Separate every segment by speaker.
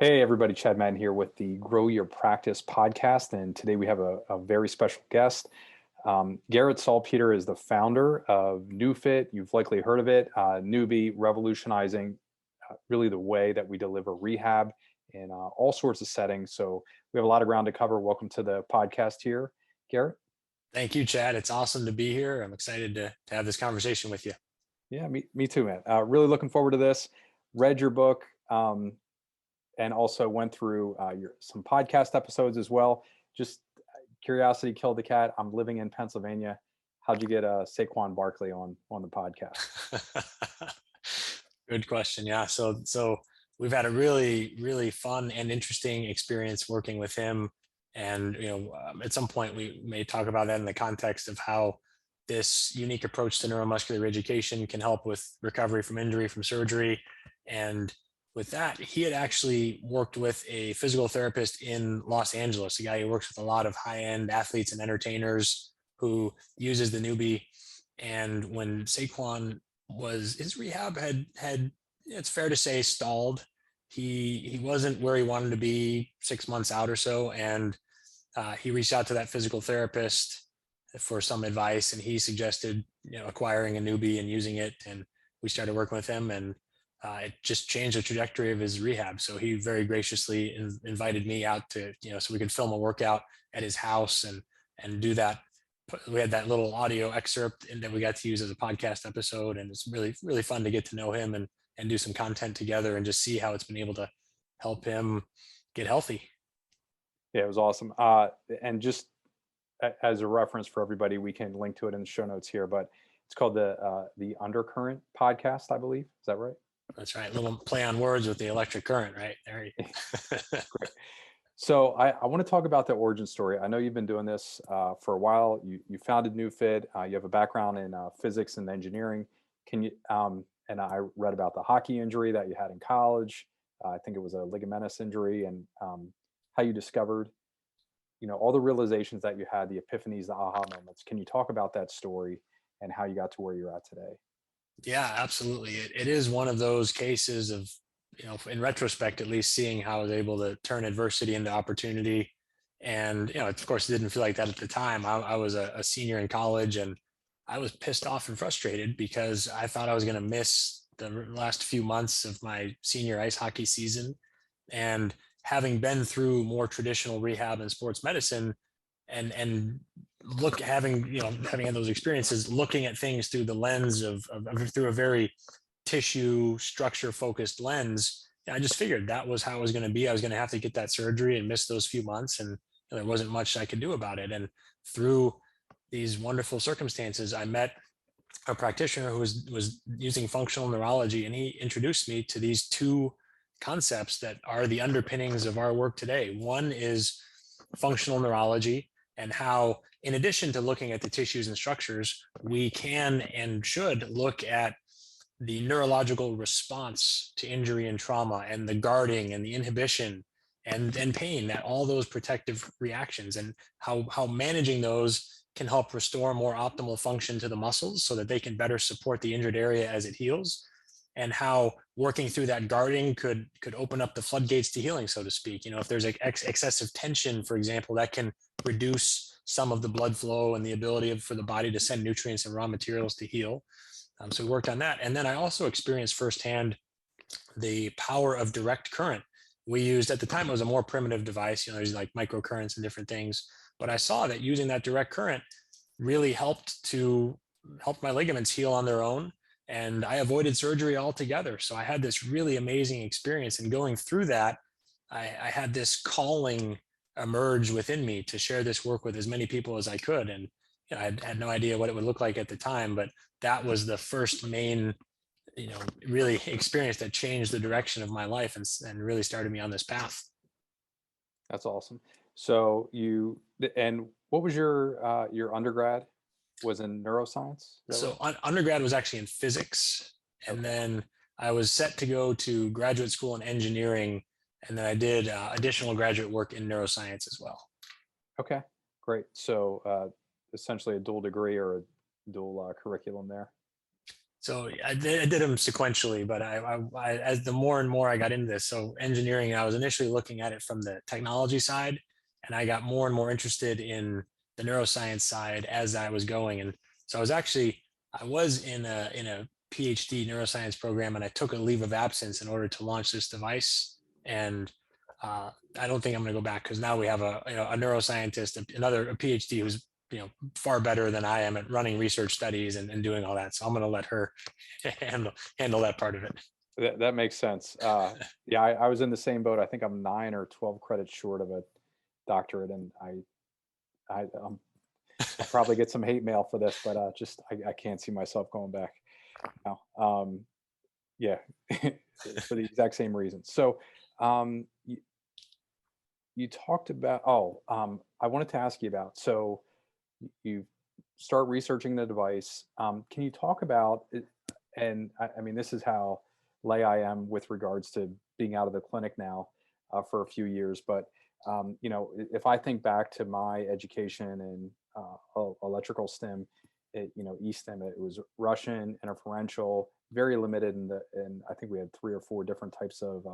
Speaker 1: Hey everybody, Chad Madden here with the Grow Your Practice podcast, and today we have a very special guest. Garrett Salpeter is the founder of NewFit. You've likely heard of it. Newbie, revolutionizing really the way that we deliver rehab in all sorts of settings. So we have a lot of ground to cover. Welcome to the podcast here, Garrett.
Speaker 2: Thank you, Chad. It's awesome to be here. I'm excited to have this conversation with you.
Speaker 1: Yeah, me too, man. Really looking forward to this. Read your book. And also went through some podcast episodes as well. Just curiosity killed the cat. I'm living in Pennsylvania. How'd you get Saquon Barkley on the podcast?
Speaker 2: Good question. Yeah. So we've had a really fun and interesting experience working with him. And, at some point we may talk about that in the context of how this unique approach to neuromuscular reeducation can help with recovery from injury, from surgery. And with that, he had actually worked with a physical therapist in Los Angeles, a guy who works with a lot of high-end athletes and entertainers who uses the newbie. And when Saquon his rehab had it's fair to say stalled. He wasn't where he wanted to be 6 months out or so, and he reached out to that physical therapist for some advice, and he suggested acquiring a newbie and using it, and we started working with him, and it just changed the trajectory of his rehab. So he very graciously invited me out to so we could film a workout at his house and do that. We had that little audio excerpt and that we got to use as a podcast episode, and it's really fun to get to know him and do some content together and just see how it's been able to help him get healthy.
Speaker 1: Yeah, it was awesome. And just as a reference for everybody, we can link to it in the show notes here. But it's called the Undercurrent podcast, I believe. Is that right?
Speaker 2: That's right. A little play on words with the electric current, right? There you
Speaker 1: Great. So I want to talk about the origin story. I know you've been doing this for a while. You founded NewFit. You have a background in physics and engineering. Can you? And I read about the hockey injury that you had in college. I think it was a ligamentous injury, and how you discovered, all the realizations that you had, the epiphanies, the aha moments. Can you talk about that story and how you got to where you're at today?
Speaker 2: Yeah, absolutely. It is one of those cases of, in retrospect, at least seeing how I was able to turn adversity into opportunity. And, of course, it didn't feel like that at the time. I was a senior in college, and I was pissed off and frustrated because I thought I was going to miss the last few months of my senior ice hockey season. And having been through more traditional rehab and sports medicine, and having had those experiences, looking at things through the lens of through a very tissue structure focused lens, I just figured that was how it was going to be. I was going to have to get that surgery and miss those few months, and there wasn't much I could do about it. And through these wonderful circumstances, I met a practitioner who was using functional neurology, and he introduced me to these two concepts that are the underpinnings of our work today. One is functional neurology, and how, in addition to looking at the tissues and structures, we can and should look at the neurological response to injury and trauma, and the guarding and the inhibition and pain, that all those protective reactions, and how managing those can help restore more optimal function to the muscles so that they can better support the injured area as it heals, and how working through that guarding could open up the floodgates to healing, so to speak. If there's excessive tension, for example, that can reduce some of the blood flow and the ability for the body to send nutrients and raw materials to heal. So we worked on that. And then I also experienced firsthand the power of direct current. We used, at the time, it was a more primitive device, there's like microcurrents and different things. But I saw that using that direct current really helped my ligaments heal on their own. And I avoided surgery altogether. So I had this really amazing experience. And going through that, I had this calling emerge within me to share this work with as many people as I could. And I had no idea what it would look like at the time, but that was the first main, really experience that changed the direction of my life and really started me on this path.
Speaker 1: That's awesome. So and what was your undergrad? Was in neuroscience? Is that
Speaker 2: So
Speaker 1: right?
Speaker 2: undergrad was actually in physics, and
Speaker 1: Okay.
Speaker 2: then I was set to go to graduate school in engineering, and then I did additional graduate work in neuroscience as well.
Speaker 1: Okay. Great. So essentially a dual degree or a dual curriculum there.
Speaker 2: So I did them sequentially, but as the more and more I got into this, so engineering, I was initially looking at it from the technology side, and I got more and more interested in the neuroscience side as I was going. And so I was in a PhD neuroscience program, and I took a leave of absence in order to launch this device. And I don't think I'm going to go back, because now we have a neuroscientist, a PhD who's far better than I am at running research studies and doing all that. So I'm going to let her handle that part of it.
Speaker 1: That makes sense. Yeah, I was in the same boat. I think I'm 9 or 12 credits short of a doctorate, and I'll probably get some hate mail for this, but I can't see myself going back now. Yeah, for the exact same reason. So you talked about, I wanted to ask you about, so you start researching the device. Can you talk about it? And I mean, this is how lay I am with regards to being out of the clinic now for a few years. But if I think back to my education in electrical STEM, E-STEM, it was Russian, interferential, very limited, and I think we had 3 or 4 different types of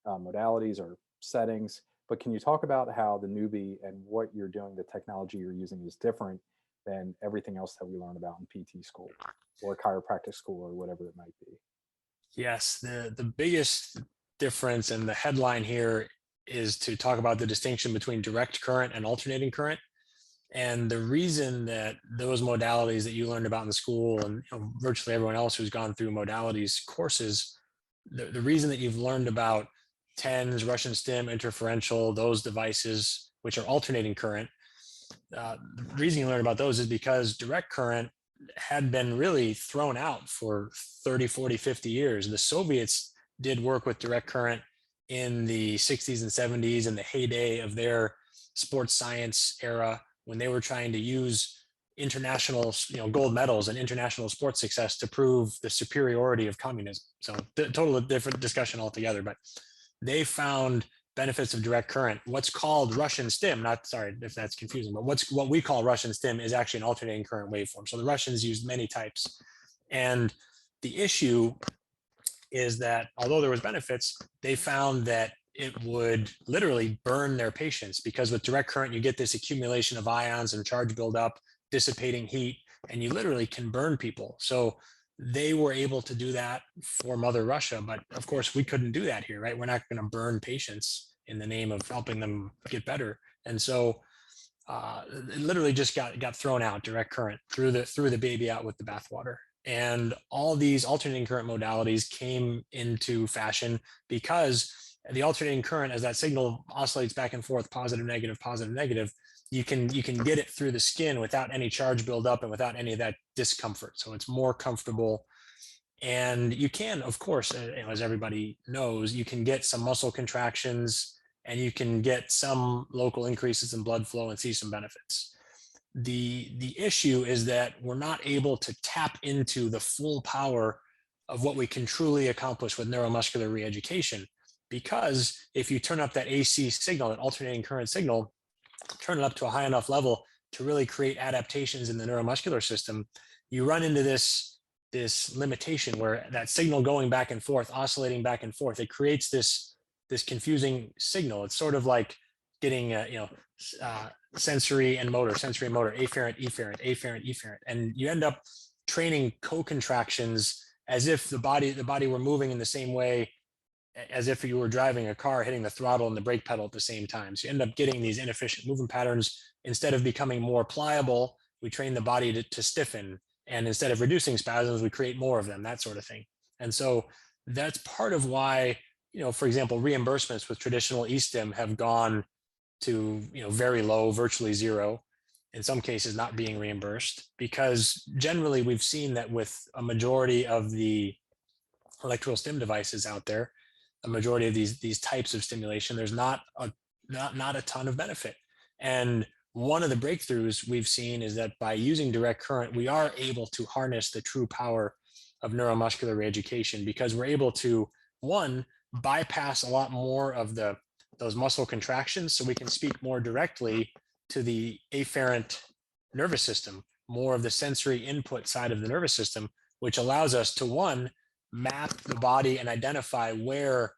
Speaker 1: modalities or settings. But can you talk about how the newbie and what you're doing, the technology you're using, is different than everything else that we learn about in PT school or chiropractic school or whatever it might be?
Speaker 2: Yes, the biggest difference, and the headline here is to talk about the distinction between direct current and alternating current. And the reason that those modalities that you learned about in the school, and virtually everyone else who's gone through modalities courses, the reason that you've learned about TENS, Russian stim, interferential, those devices, which are alternating current, the reason you learn about those is because direct current had been really thrown out for 30, 40, 50 years. The Soviets did work with direct current in the 60s and 70s, in the heyday of their sports science era, when they were trying to use international gold medals and international sports success to prove the superiority of communism. So totally different discussion altogether, but they found benefits of direct current. What's called Russian stim, not, sorry if that's confusing, but what we call Russian stim is actually an alternating current waveform. So the Russians used many types. And the issue is that although there was benefits, they found that it would literally burn their patients, because with direct current, you get this accumulation of ions and charge buildup, dissipating heat, and you literally can burn people. So they were able to do that for Mother Russia, but of course we couldn't do that here, right? We're not going to burn patients in the name of helping them get better. And so it literally just got thrown out, direct current, threw the baby out with the bathwater. And all these alternating current modalities came into fashion because the alternating current, as that signal oscillates back and forth, positive, negative, you can get it through the skin without any charge buildup and without any of that discomfort. So it's more comfortable. And you can, of course, as everybody knows, you can get some muscle contractions and you can get some local increases in blood flow and see some benefits. The issue is that we're not able to tap into the full power of what we can truly accomplish with neuromuscular reeducation. Because if you turn up that AC signal, that alternating current signal, turn it up to a high enough level to really create adaptations in the neuromuscular system, you run into this limitation where that signal going back and forth, oscillating back and forth, it creates this confusing signal. It's sort of like getting sensory and motor, afferent, efferent, and you end up training co-contractions as if the body were moving in the same way as if you were driving a car, hitting the throttle and the brake pedal at the same time. So you end up getting these inefficient movement patterns. Instead of becoming more pliable, we train the body to stiffen. And instead of reducing spasms, we create more of them, that sort of thing. And so that's part of why, for example, reimbursements with traditional E-stim have gone to, very low, virtually zero, in some cases not being reimbursed, because generally we've seen that with a majority of the electrical stim devices out there, a majority of these types of stimulation, there's not a ton of benefit. And one of the breakthroughs we've seen is that by using direct current, we are able to harness the true power of neuromuscular reeducation, because we're able to, one, bypass a lot more of those muscle contractions, so we can speak more directly to the afferent nervous system, more of the sensory input side of the nervous system, which allows us to, one, map the body and identify where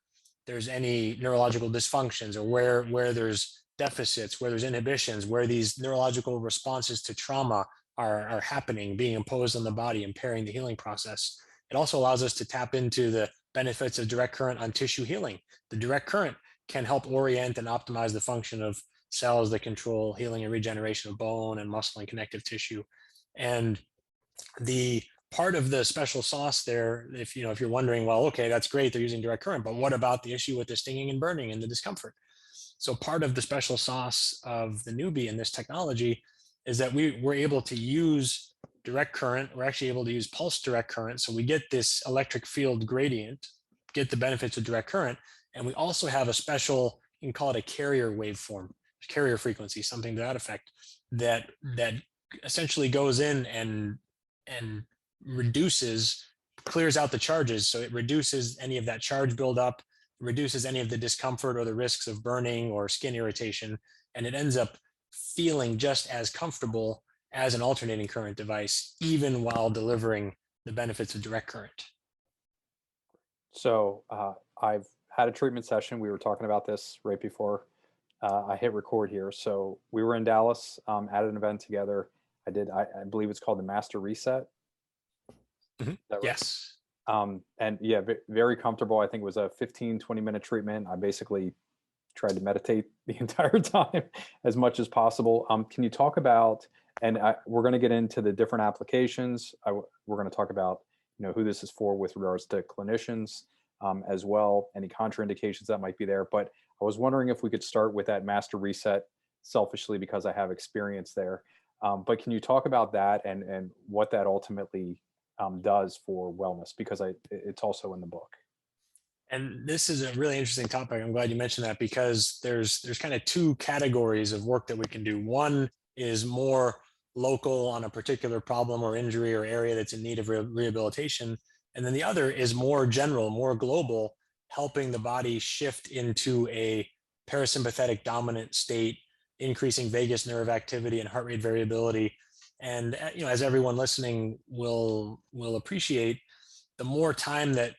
Speaker 2: there's any neurological dysfunctions, or where there's deficits, where there's inhibitions, where these neurological responses to trauma are happening, being imposed on the body, impairing the healing process. It also allows us to tap into the benefits of direct current on tissue healing. The direct current can help orient and optimize the function of cells that control healing and regeneration of bone and muscle and connective tissue. And the part of the special sauce there, if you're wondering, well, okay, that's great, they're using direct current, but what about the issue with the stinging and burning and the discomfort? So part of the special sauce of the newbie in this technology is that we're able to use direct current. We're actually able to use pulse direct current. So we get this electric field gradient, get the benefits of direct current. And we also have a special, you can call it a carrier waveform, carrier frequency, something to that effect, that essentially goes in and clears out the charges. So it reduces any of that charge buildup, reduces any of the discomfort or the risks of burning or skin irritation, and it ends up feeling just as comfortable as an alternating current device, even while delivering the benefits of direct current.
Speaker 1: So I've had a treatment session. We were talking about this right before I hit record here. So we were in Dallas at an event together. I believe it's called the Master Reset.
Speaker 2: Mm-hmm.
Speaker 1: Right?
Speaker 2: Yes.
Speaker 1: And yeah, very comfortable. I think it was a 15-20 minute treatment. I basically tried to meditate the entire time as much as possible. Can you talk about, and we're going to get into the different applications. We're going to talk about, who this is for with regards to clinicians as well, any contraindications that might be there. But I was wondering if we could start with that Master Reset selfishly because I have experience there. But can you talk about that and what that ultimately does for wellness? Because it's also in the book.
Speaker 2: And this is a really interesting topic. I'm glad you mentioned that, because there's kind of two categories of work that we can do. One is more local on a particular problem or injury or area that's in need of rehabilitation. And then the other is more general, more global, helping the body shift into a parasympathetic dominant state, increasing vagus nerve activity and heart rate variability. And as everyone listening will appreciate, the more time that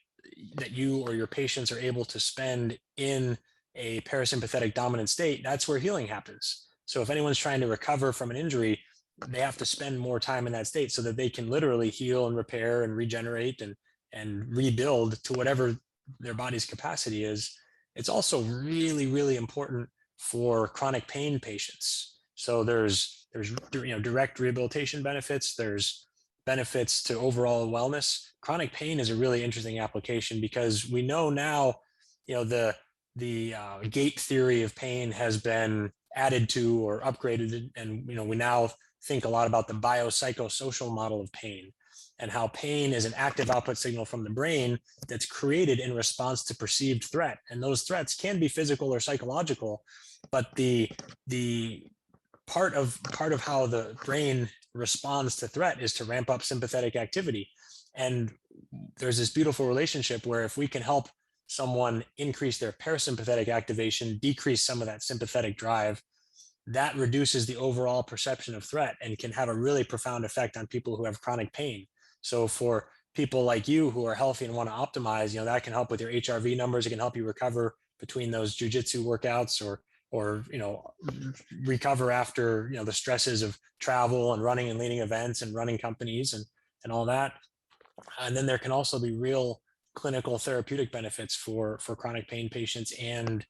Speaker 2: you or your patients are able to spend in a parasympathetic dominant state, that's where healing happens. So if anyone's trying to recover from an injury, they have to spend more time in that state so that they can literally heal and repair and regenerate and rebuild to whatever their body's capacity is. It's also really, really important for chronic pain patients. So there's direct rehabilitation benefits. There's benefits to overall wellness. Chronic pain is a really interesting application because we know now, the gate theory of pain has been added to or upgraded, and we now think a lot about the biopsychosocial model of pain and how pain is an active output signal from the brain that's created in response to perceived threat. And those threats can be physical or psychological, but the part of how the brain responds to threat is to ramp up sympathetic activity. And there's this beautiful relationship where if we can help someone increase their parasympathetic activation, decrease some of that sympathetic drive, that reduces the overall perception of threat and can have a really profound effect on people who have chronic pain. So for people like you who are healthy and want to optimize, that can help with your HRV numbers. It can help you recover between those jujitsu workouts or recover after the stresses of travel and running and leading events and running companies and all that. And then there can also be real clinical therapeutic benefits for chronic pain patients and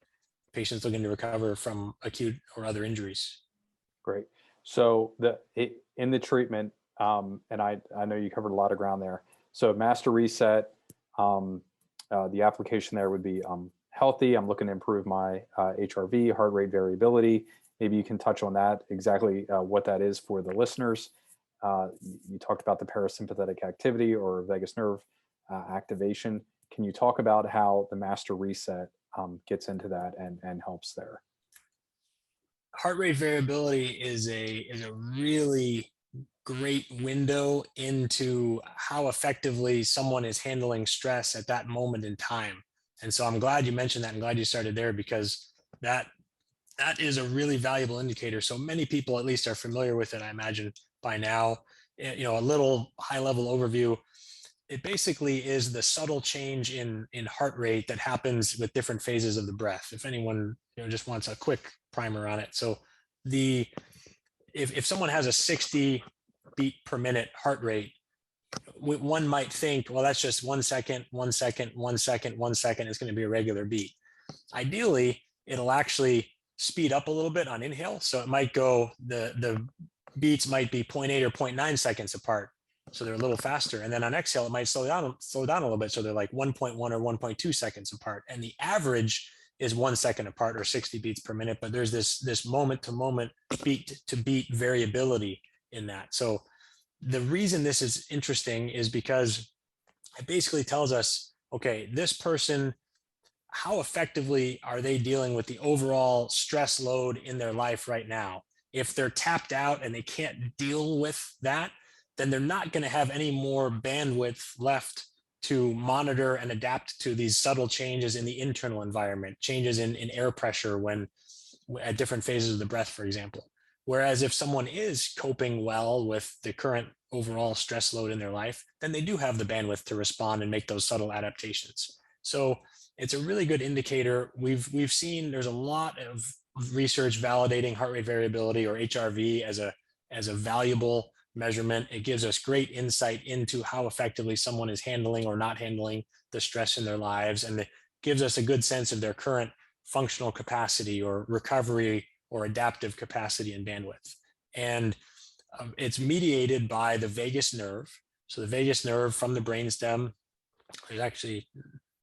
Speaker 2: patients looking to recover from acute or other injuries.
Speaker 1: Great. So in the treatment, and I know you covered a lot of ground there. So Master Reset, the application there would be healthy. I'm looking to improve my HRV, heart rate variability. Maybe you can touch on that, exactly what that is for the listeners. You talked about the parasympathetic activity or vagus nerve activation. Can you talk about how the Master Reset gets into that and helps there?
Speaker 2: Heart rate variability is a really great window into how effectively someone is handling stress at that moment in time. And so I'm glad you mentioned that. I'm glad you started there because that is a really valuable indicator. So many people at least are familiar with it, I imagine, by now. A little high level overview. it basically is the subtle change in heart rate that happens with different phases of the breath. If anyone just wants a quick primer on it. So if someone has a 60 beat per minute heart rate, one might think, well, that's just 1 second, 1 second, 1 second, 1 second. It's going to be a regular beat. Ideally, it'll actually speed up a little bit on inhale. So it might go, the beats might be 0.8 or 0.9 seconds apart. So they're a little faster. And then on exhale, it might slow down a little bit. So they're like 1.1 or 1.2 seconds apart. And the average is 1 second apart, or 60 beats per minute. But there's this moment to moment, beat to beat variability in that. So the reason this is interesting is because it basically tells us, okay, this person, how effectively are they dealing with the overall stress load in their life right now? If they're tapped out and they can't deal with that, then they're not going to have any more bandwidth left to monitor and adapt to these subtle changes in the internal environment, changes in air pressure when at different phases of the breath, for example. Whereas if someone is coping well with the current overall stress load in their life, then they do have the bandwidth to respond and make those subtle adaptations. So it's a really good indicator. We've seen there's a lot of research validating heart rate variability, or HRV, as a valuable measurement. It gives us great insight into how effectively someone is handling or not handling the stress in their lives, and it gives us a good sense of their current functional capacity or recovery or adaptive capacity and bandwidth. And it's mediated by the vagus nerve. So the vagus nerve from the brainstem, there's actually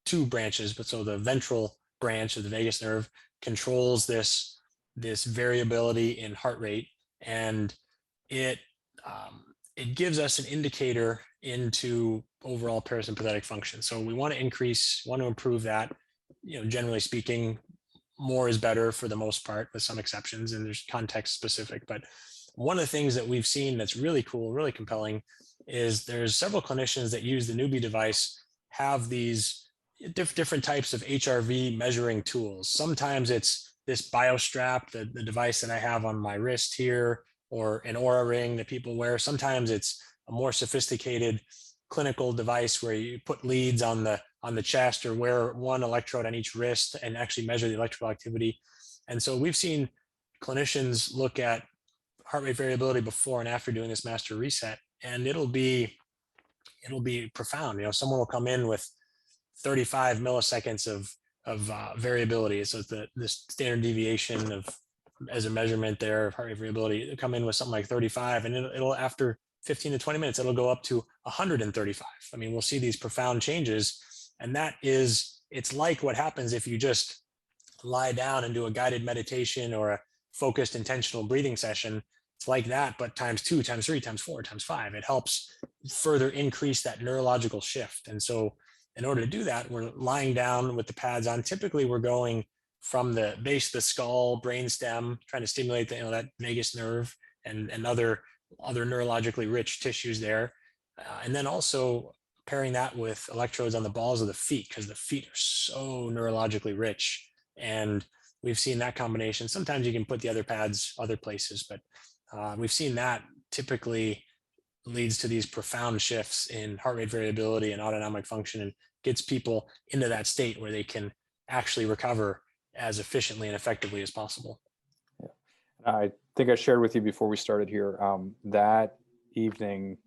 Speaker 2: two branches, but so the ventral branch of the vagus nerve controls this variability in heart rate, and it gives us an indicator into overall parasympathetic function. So we want to improve that. Generally speaking, more is better for the most part, with some exceptions, and there's context specific. But one of the things that we've seen that's really cool, really compelling, is there's several clinicians that use the Newbie device have these different types of HRV measuring tools. Sometimes it's this BioStrap, the device that I have on my wrist here, or an Aura ring that people wear. Sometimes it's a more sophisticated clinical device where you put leads on the chest, or wear one electrode on each wrist and actually measure the electrical activity. And so we've seen clinicians look at heart rate variability before and after doing this master reset, and it'll be profound. Someone will come in with 35 milliseconds of variability. So the standard deviation of, as a measurement there of heart rate variability, it'll come in with something like 35, and it'll after 15 to 20 minutes, it'll go up to 135. I mean, we'll see these profound changes. And it's like what happens if you just lie down and do a guided meditation or a focused intentional breathing session. It's like that, but times 2, times 3, times 4, times 5. It helps further increase that neurological shift. And so in order to do that, we're lying down with the pads on. Typically, we're going from the base of the skull, brainstem, trying to stimulate that vagus nerve and other neurologically rich tissues there. And then also pairing that with electrodes on the balls of the feet, because the feet are so neurologically rich. And we've seen that combination. Sometimes you can put the other pads other places, but we've seen that typically leads to these profound shifts in heart rate variability and autonomic function, and gets people into that state where they can actually recover as efficiently and effectively as possible.
Speaker 1: Yeah. I think I shared with you before we started here, that evening,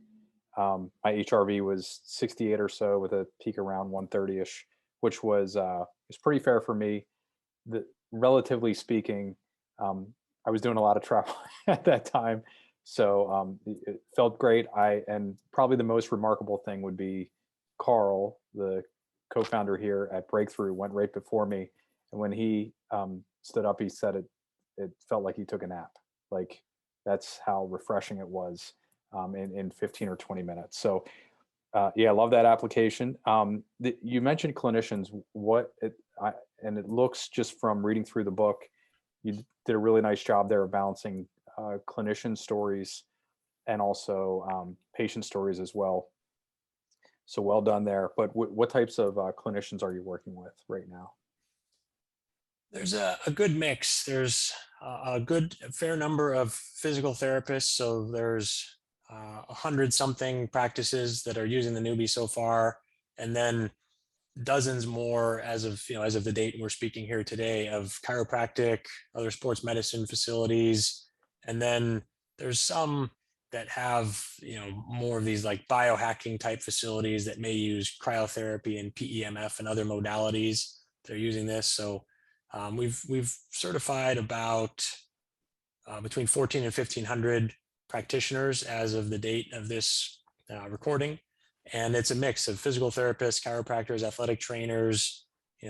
Speaker 1: my HRV was 68 or so with a peak around 130-ish, which was pretty fair for me. Relatively speaking, I was doing a lot of travel at that time, so it felt great. And probably the most remarkable thing would be Carl, the co-founder here at Breakthrough, went right before me, and when he stood up, he said it felt like he took a nap. Like, that's how refreshing it was in 15 or 20 minutes. So yeah, I love that application. You mentioned clinicians. And it looks, just from reading through the book, you did a really nice job there of balancing clinician stories and also patient stories as well. So well done there. But what types of clinicians are you working with right now?
Speaker 2: There's a good mix. There's a fair number of physical therapists. So there's 100 something practices that are using the newbie so far, and then dozens more as of the date we're speaking here today, of chiropractic, other sports medicine facilities. And then there's some that have more of these like biohacking type facilities that may use cryotherapy and PEMF and other modalities. They're using this. So we've certified about between 14 and 1500 practitioners as of the date of this recording. And it's a mix of physical therapists, chiropractors, athletic trainers,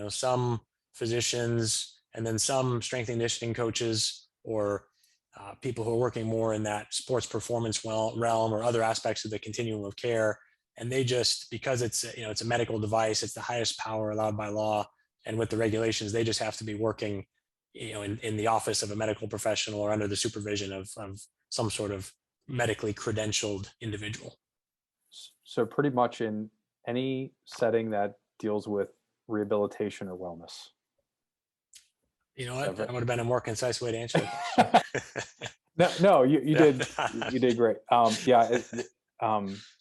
Speaker 2: some physicians, and then some strength and conditioning coaches, or people who are working more in that sports performance realm or other aspects of the continuum of care. And they just, because it's a medical device, it's the highest power allowed by law, and with the regulations, they just have to be working in the office of a medical professional or under the supervision of some sort of medically credentialed individual.
Speaker 1: So pretty much in any setting that deals with rehabilitation or wellness.
Speaker 2: You know what? That would have been a more concise way to answer it.
Speaker 1: No, you did great.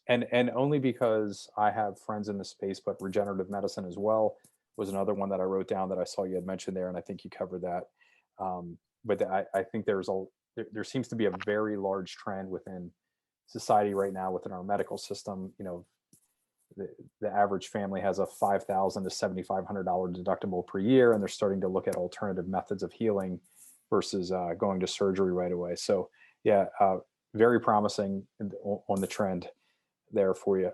Speaker 1: And only because I have friends in the space, but regenerative medicine as well was another one that I wrote down that I saw you had mentioned there, and I think you covered that. But I think there seems to be a very large trend within society right now, within our medical system. The average family has a $5,000 to $7,500 deductible per year, and they're starting to look at alternative methods of healing versus going to surgery right away. So yeah, very promising on the trend there for you.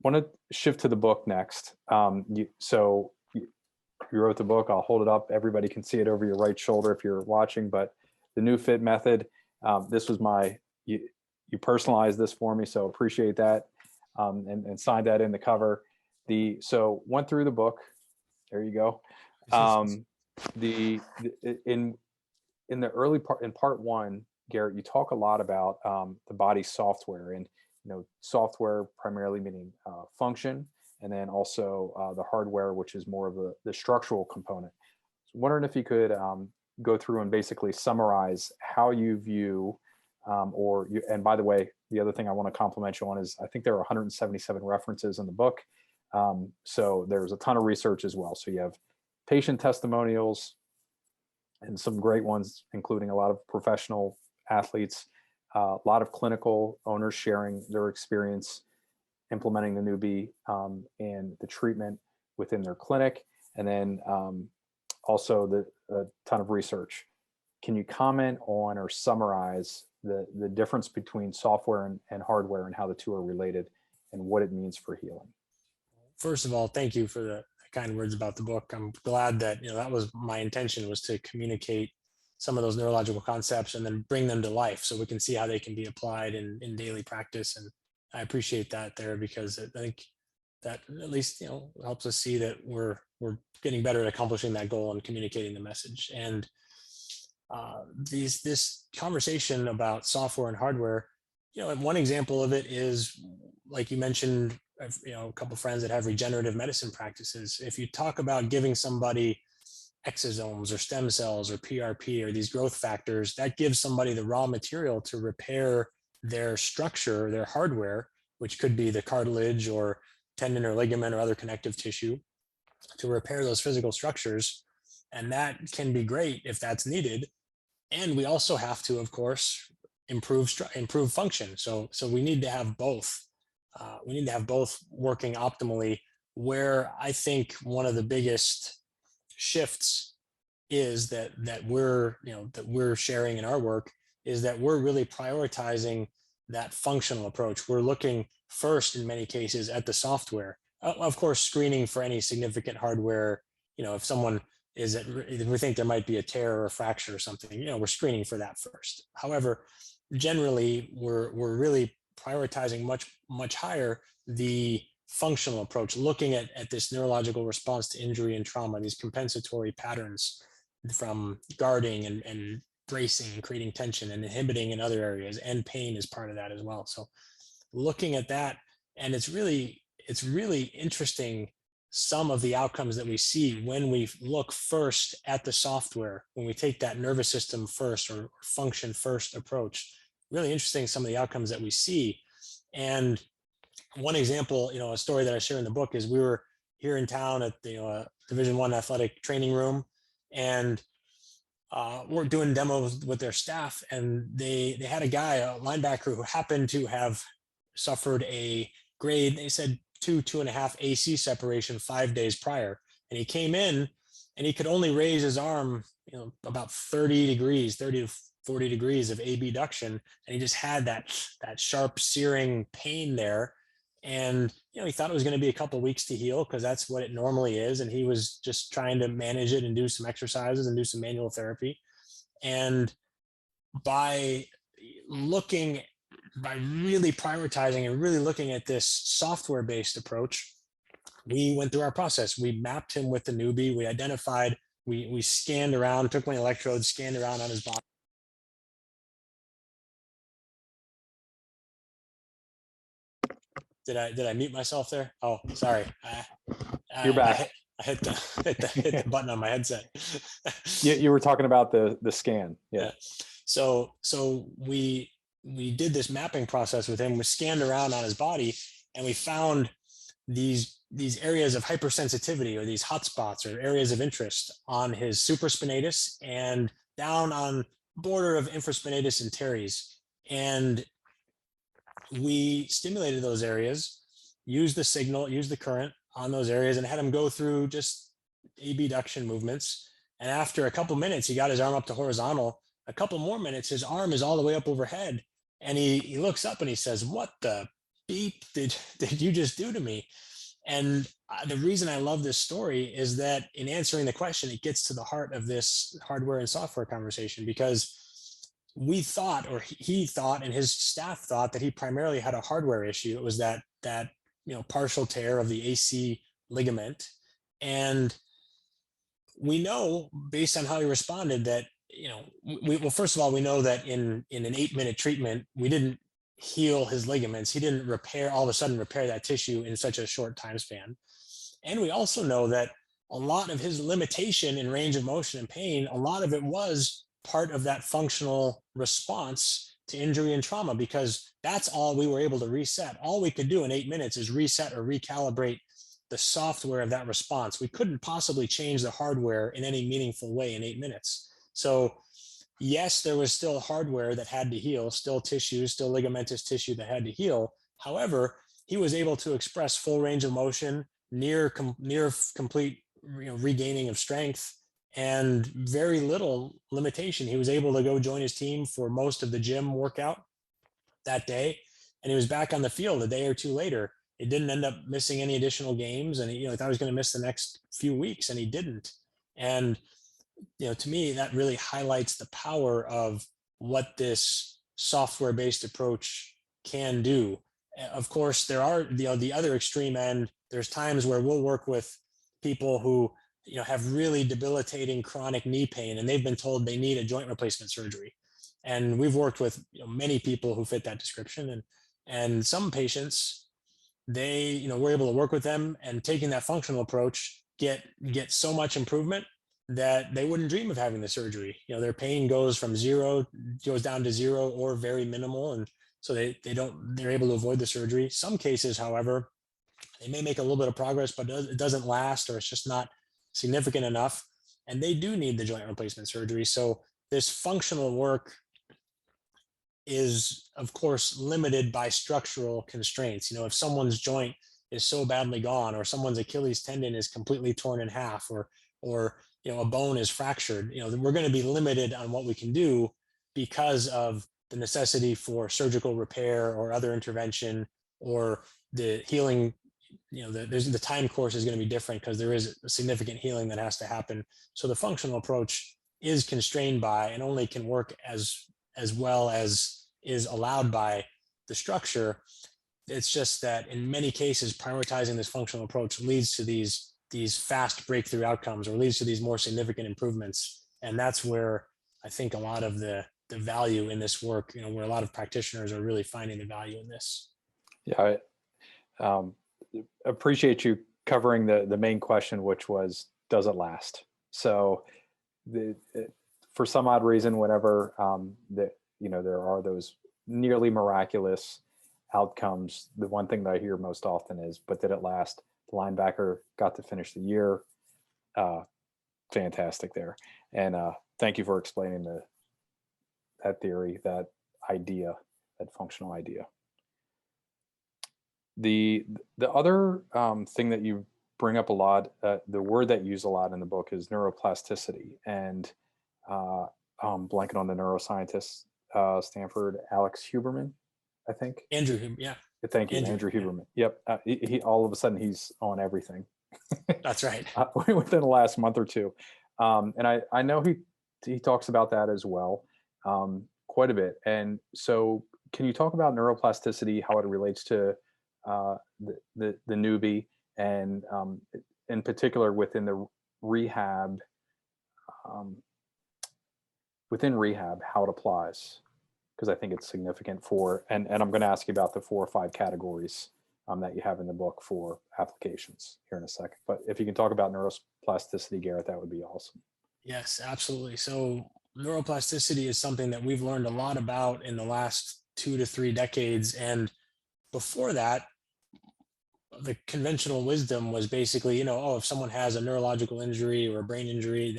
Speaker 1: Want to shift to the book next. You wrote the book. I'll hold it up. Everybody can see it over your right shoulder if you're watching, but the NewFit Method. This was you personalized this for me, so appreciate that. And signed that in the cover. So went through the book. There you go. In the early part, in part one, Garrett, you talk a lot about the body software, and software primarily meaning function, and then also the hardware, which is more of the structural component. So wondering if you could go through and basically summarize how you view, and by the way, the other thing I want to compliment you on is I think there are 177 references in the book. So there's a ton of research as well. So you have patient testimonials and some great ones, including a lot of professional athletes, a lot of clinical owners sharing their experience implementing the newbie and the treatment within their clinic, and then also a ton of research. Can you comment on or summarize the difference between software and hardware, and how the two are related and what it means for healing?
Speaker 2: First of all, thank you for the kind words about the book. I'm glad that that was my intention, was to communicate some of those neurological concepts and then bring them to life so we can see how they can be applied in daily practice. And I appreciate that there, because I think that at least helps us see that we're getting better at accomplishing that goal and communicating the message. And this conversation about software and hardware, one example of it is, like you mentioned, a couple of friends that have regenerative medicine practices. If you talk about giving somebody exosomes or stem cells or PRP or these growth factors, that gives somebody the raw material to repair their structure, their hardware, which could be the cartilage or tendon or ligament or other connective tissue, to repair those physical structures. And that can be great if that's needed. And we also have to, of course, improve function. So we need to have both. We need to have both working optimally. Where I think one of the biggest shifts is that we're sharing in our work is that we're really prioritizing that functional approach. We're looking first, in many cases, at the software. Of course, screening for any significant hardware. If someone if we think there might be a tear or a fracture or something, we're screening for that first. However, generally, we're really prioritizing much higher the functional approach, looking at this neurological response to injury and trauma, these compensatory patterns from guarding and bracing and creating tension and inhibiting in other areas, and pain is part of that as well. So looking at that, and it's really interesting, some of the outcomes that we see when we look first at the software, when we take that nervous system first or function first approach. really interesting, some of the outcomes that we see. And one example, a story that I share in the book is we were here in town at the Division I athletic training room, and we're doing demos with their staff, and they had a guy, a linebacker, who happened to have suffered a grade, they said 2.5 AC separation 5 days prior. And he came in and he could only raise his arm, about 30 to 40 degrees of abduction. And he just had that sharp searing pain there. And, he thought it was going to be a couple of weeks to heal, because that's what it normally is. And he was just trying to manage it and do some exercises and do some manual therapy. And by really prioritizing and really looking at this software-based approach, we went through our process. We mapped him with the newbie. We identified, we scanned around, took my electrodes, scanned around on his body. Did I mute myself there? Oh, sorry.
Speaker 1: You're back.
Speaker 2: I hit the button on my headset.
Speaker 1: You were talking about the scan. Yeah.
Speaker 2: So we did this mapping process with him. We scanned around on his body, and we found these areas of hypersensitivity, or these hotspots or areas of interest on his supraspinatus and down on border of infraspinatus and teres. And we stimulated those areas, used the signal, used the current on those areas, and had him go through just abduction movements. And after a couple minutes, he got his arm up to horizontal. A couple more minutes, his arm is all the way up overhead. And he looks up and he says, "What the beep did you just do to me?" And the reason I love this story is that in answering the question, it gets to the heart of this hardware and software conversation, because we thought, or he thought, and his staff thought, that he primarily had a hardware issue. It was that partial tear of the AC ligament. And we know, based on how he responded, that well, first of all, we know that in an 8-minute treatment, we didn't heal his ligaments. He didn't all of a sudden repair that tissue in such a short time span. And we also know that a lot of his limitation in range of motion and pain, a lot of it was part of that functional response to injury and trauma, because that's all we were able to reset. All we could do in 8 minutes is reset or recalibrate the software of that response. We couldn't possibly change the hardware in any meaningful way in 8 minutes. So yes, there was still hardware that had to heal, still tissue, still ligamentous tissue that had to heal. However, he was able to express full range of motion, near complete regaining of strength, and very little limitation. He was able to go join his team for most of the gym workout that day, and he was back on the field a day or two later. It didn't end up missing any additional games, and he thought he was going to miss the next few weeks, and he didn't. And to me, that really highlights the power of what this software-based approach can do. Of course, there are the other extreme end. There's times where we'll work with people who have really debilitating chronic knee pain, and they've been told they need a joint replacement surgery. And we've worked with many people who fit that description, and some patients, we're able to work with them, and taking that functional approach, get so much improvement that they wouldn't dream of having the surgery. Their pain goes down to zero or very minimal, and so they're able to avoid the surgery. Some cases, however, they may make a little bit of progress, but it doesn't last, or it's just not significant enough, and they do need the joint replacement surgery. So this functional work is, of course, limited by structural constraints. If someone's joint is so badly gone, or someone's Achilles tendon is completely torn in half, or a bone is fractured, we're going to be limited on what we can do because of the necessity for surgical repair or other intervention, or the healing. The time course is going to be different because there is a significant healing that has to happen. So the functional approach is constrained by, and only can work as well as is allowed by, the structure. It's just that in many cases, prioritizing this functional approach leads to these fast breakthrough outcomes, or leads to these more significant improvements. And that's where I think a lot of the value in this work, where a lot of practitioners are really finding the value in this.
Speaker 1: Yeah, I appreciate you covering the main question, which was, does it last? So for some odd reason, whenever there are those nearly miraculous outcomes. The one thing that I hear most often is, but did it last? The linebacker got to finish the year. Fantastic there. And thank you for explaining that theory, that idea, that functional idea. The other thing that you bring up a lot, the word that you use a lot in the book is neuroplasticity. And I'm blanking on the neuroscientist, Stanford, Alex Huberman, I think.
Speaker 2: Andrew, yeah.
Speaker 1: Thank you, Andrew Huberman. Yeah. Yep. He all of a sudden he's on everything.
Speaker 2: That's right.
Speaker 1: Within the last month or two. And I know he talks about that as well, quite a bit. And so can you talk about neuroplasticity, how it relates to the newbie, and in particular within the rehab, how it applies? Because I think it's significant for, and I'm going to ask you about the 4 or 5 categories that you have in the book for applications here in a second. But if you can talk about neuroplasticity, Garrett, that would be awesome.
Speaker 2: Yes, absolutely. So neuroplasticity is something that we've learned a lot about in the last 2 to 3 decades. And before that, the conventional wisdom was basically, if someone has a neurological injury or a brain injury,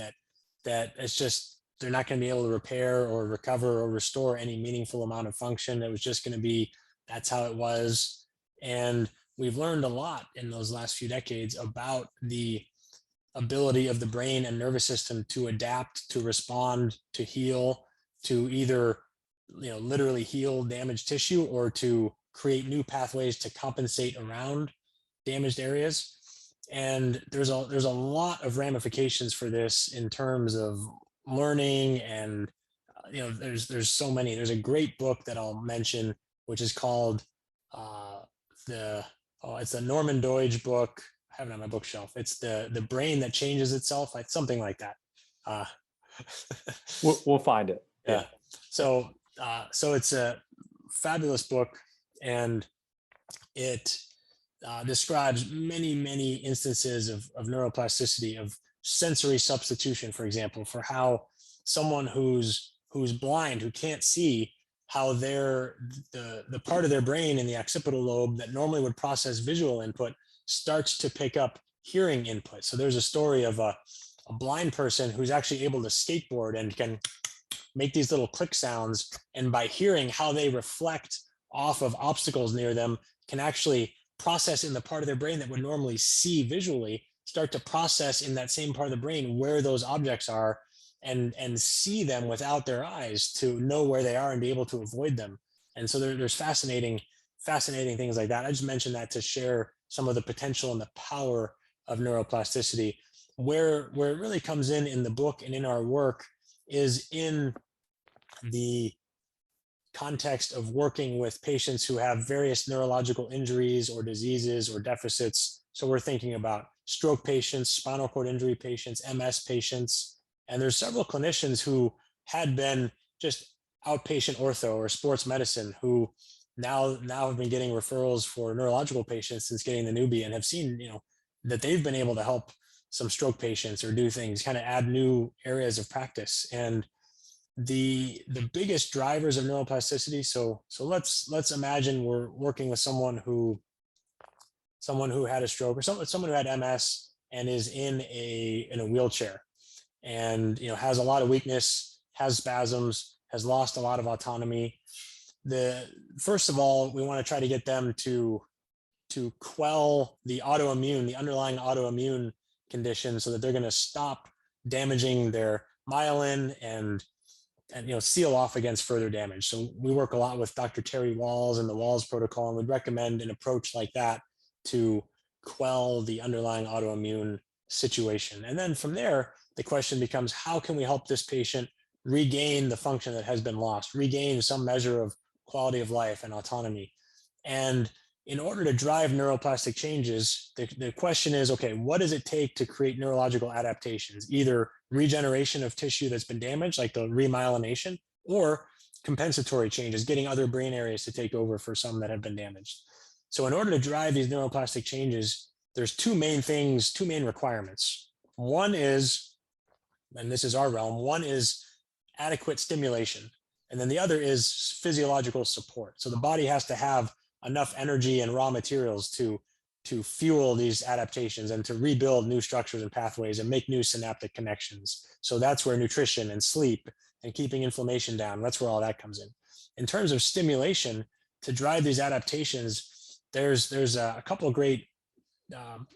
Speaker 2: that it's just, they're not going to be able to repair or recover or restore any meaningful amount of function. It was just going to be, that's how it was. And we've learned a lot in those last few decades about the ability of the brain and nervous system to adapt, to respond, to heal, to either, literally heal damaged tissue or to create new pathways to compensate around damaged areas. And there's a lot of ramifications for this in terms of learning, and there's so many. There's a great book that I'll mention, which is called it's a Norman Doidge book. I have it on my bookshelf. It's the brain that changes itself. It's something like that.
Speaker 1: We'll find it.
Speaker 2: Yeah. So it's a fabulous book, and it describes many instances of neuroplasticity, of sensory substitution, for example, for how someone who's blind, who can't see, how the part of their brain in the occipital lobe that normally would process visual input starts to pick up hearing input. So there's a story of a blind person who's actually able to skateboard and can make these little click sounds, and by hearing how they reflect off of obstacles near them, can actually process in the part of their brain that would normally see visually, start to process in that same part of the brain where those objects are, and see them without their eyes, to know where they are and be able to avoid them. And so there's fascinating things like that. I just mentioned that to share some of the potential and the power of neuroplasticity. Where it really comes in the book and in our work is in the context of working with patients who have various neurological injuries or diseases or deficits. So we're thinking about stroke patients, spinal cord injury patients, MS patients. And there's several clinicians who had been just outpatient ortho or sports medicine who now have been getting referrals for neurological patients since getting the newbie, and have seen, that they've been able to help some stroke patients or do things, kind of add new areas of practice. And the biggest drivers of neuroplasticity. So let's imagine we're working with someone who had a stroke, or someone who had MS and is in a wheelchair, and has a lot of weakness, has spasms, has lost a lot of autonomy. First of all, we want to try to get them to quell the underlying autoimmune condition, so that they're going to stop damaging their myelin and seal off against further damage. So we work a lot with Dr. Terry Walls and the Walls protocol, and would recommend an approach like that to quell the underlying autoimmune situation. And then from there, the question becomes, how can we help this patient regain the function that has been lost, regain some measure of quality of life and autonomy? And in order to drive neuroplastic changes, the question is, okay, what does it take to create neurological adaptations? Either regeneration of tissue that's been damaged, like the remyelination, or compensatory changes, getting other brain areas to take over for some that have been damaged. So in order to drive these neuroplastic changes, there's two main requirements. One is, and this is our realm, one is adequate stimulation. And then the other is physiological support. So the body has to have enough energy and raw materials to fuel these adaptations and to rebuild new structures and pathways and make new synaptic connections. So that's where nutrition and sleep and keeping inflammation down, that's where all that comes in. In terms of stimulation to drive these adaptations, there's a couple of great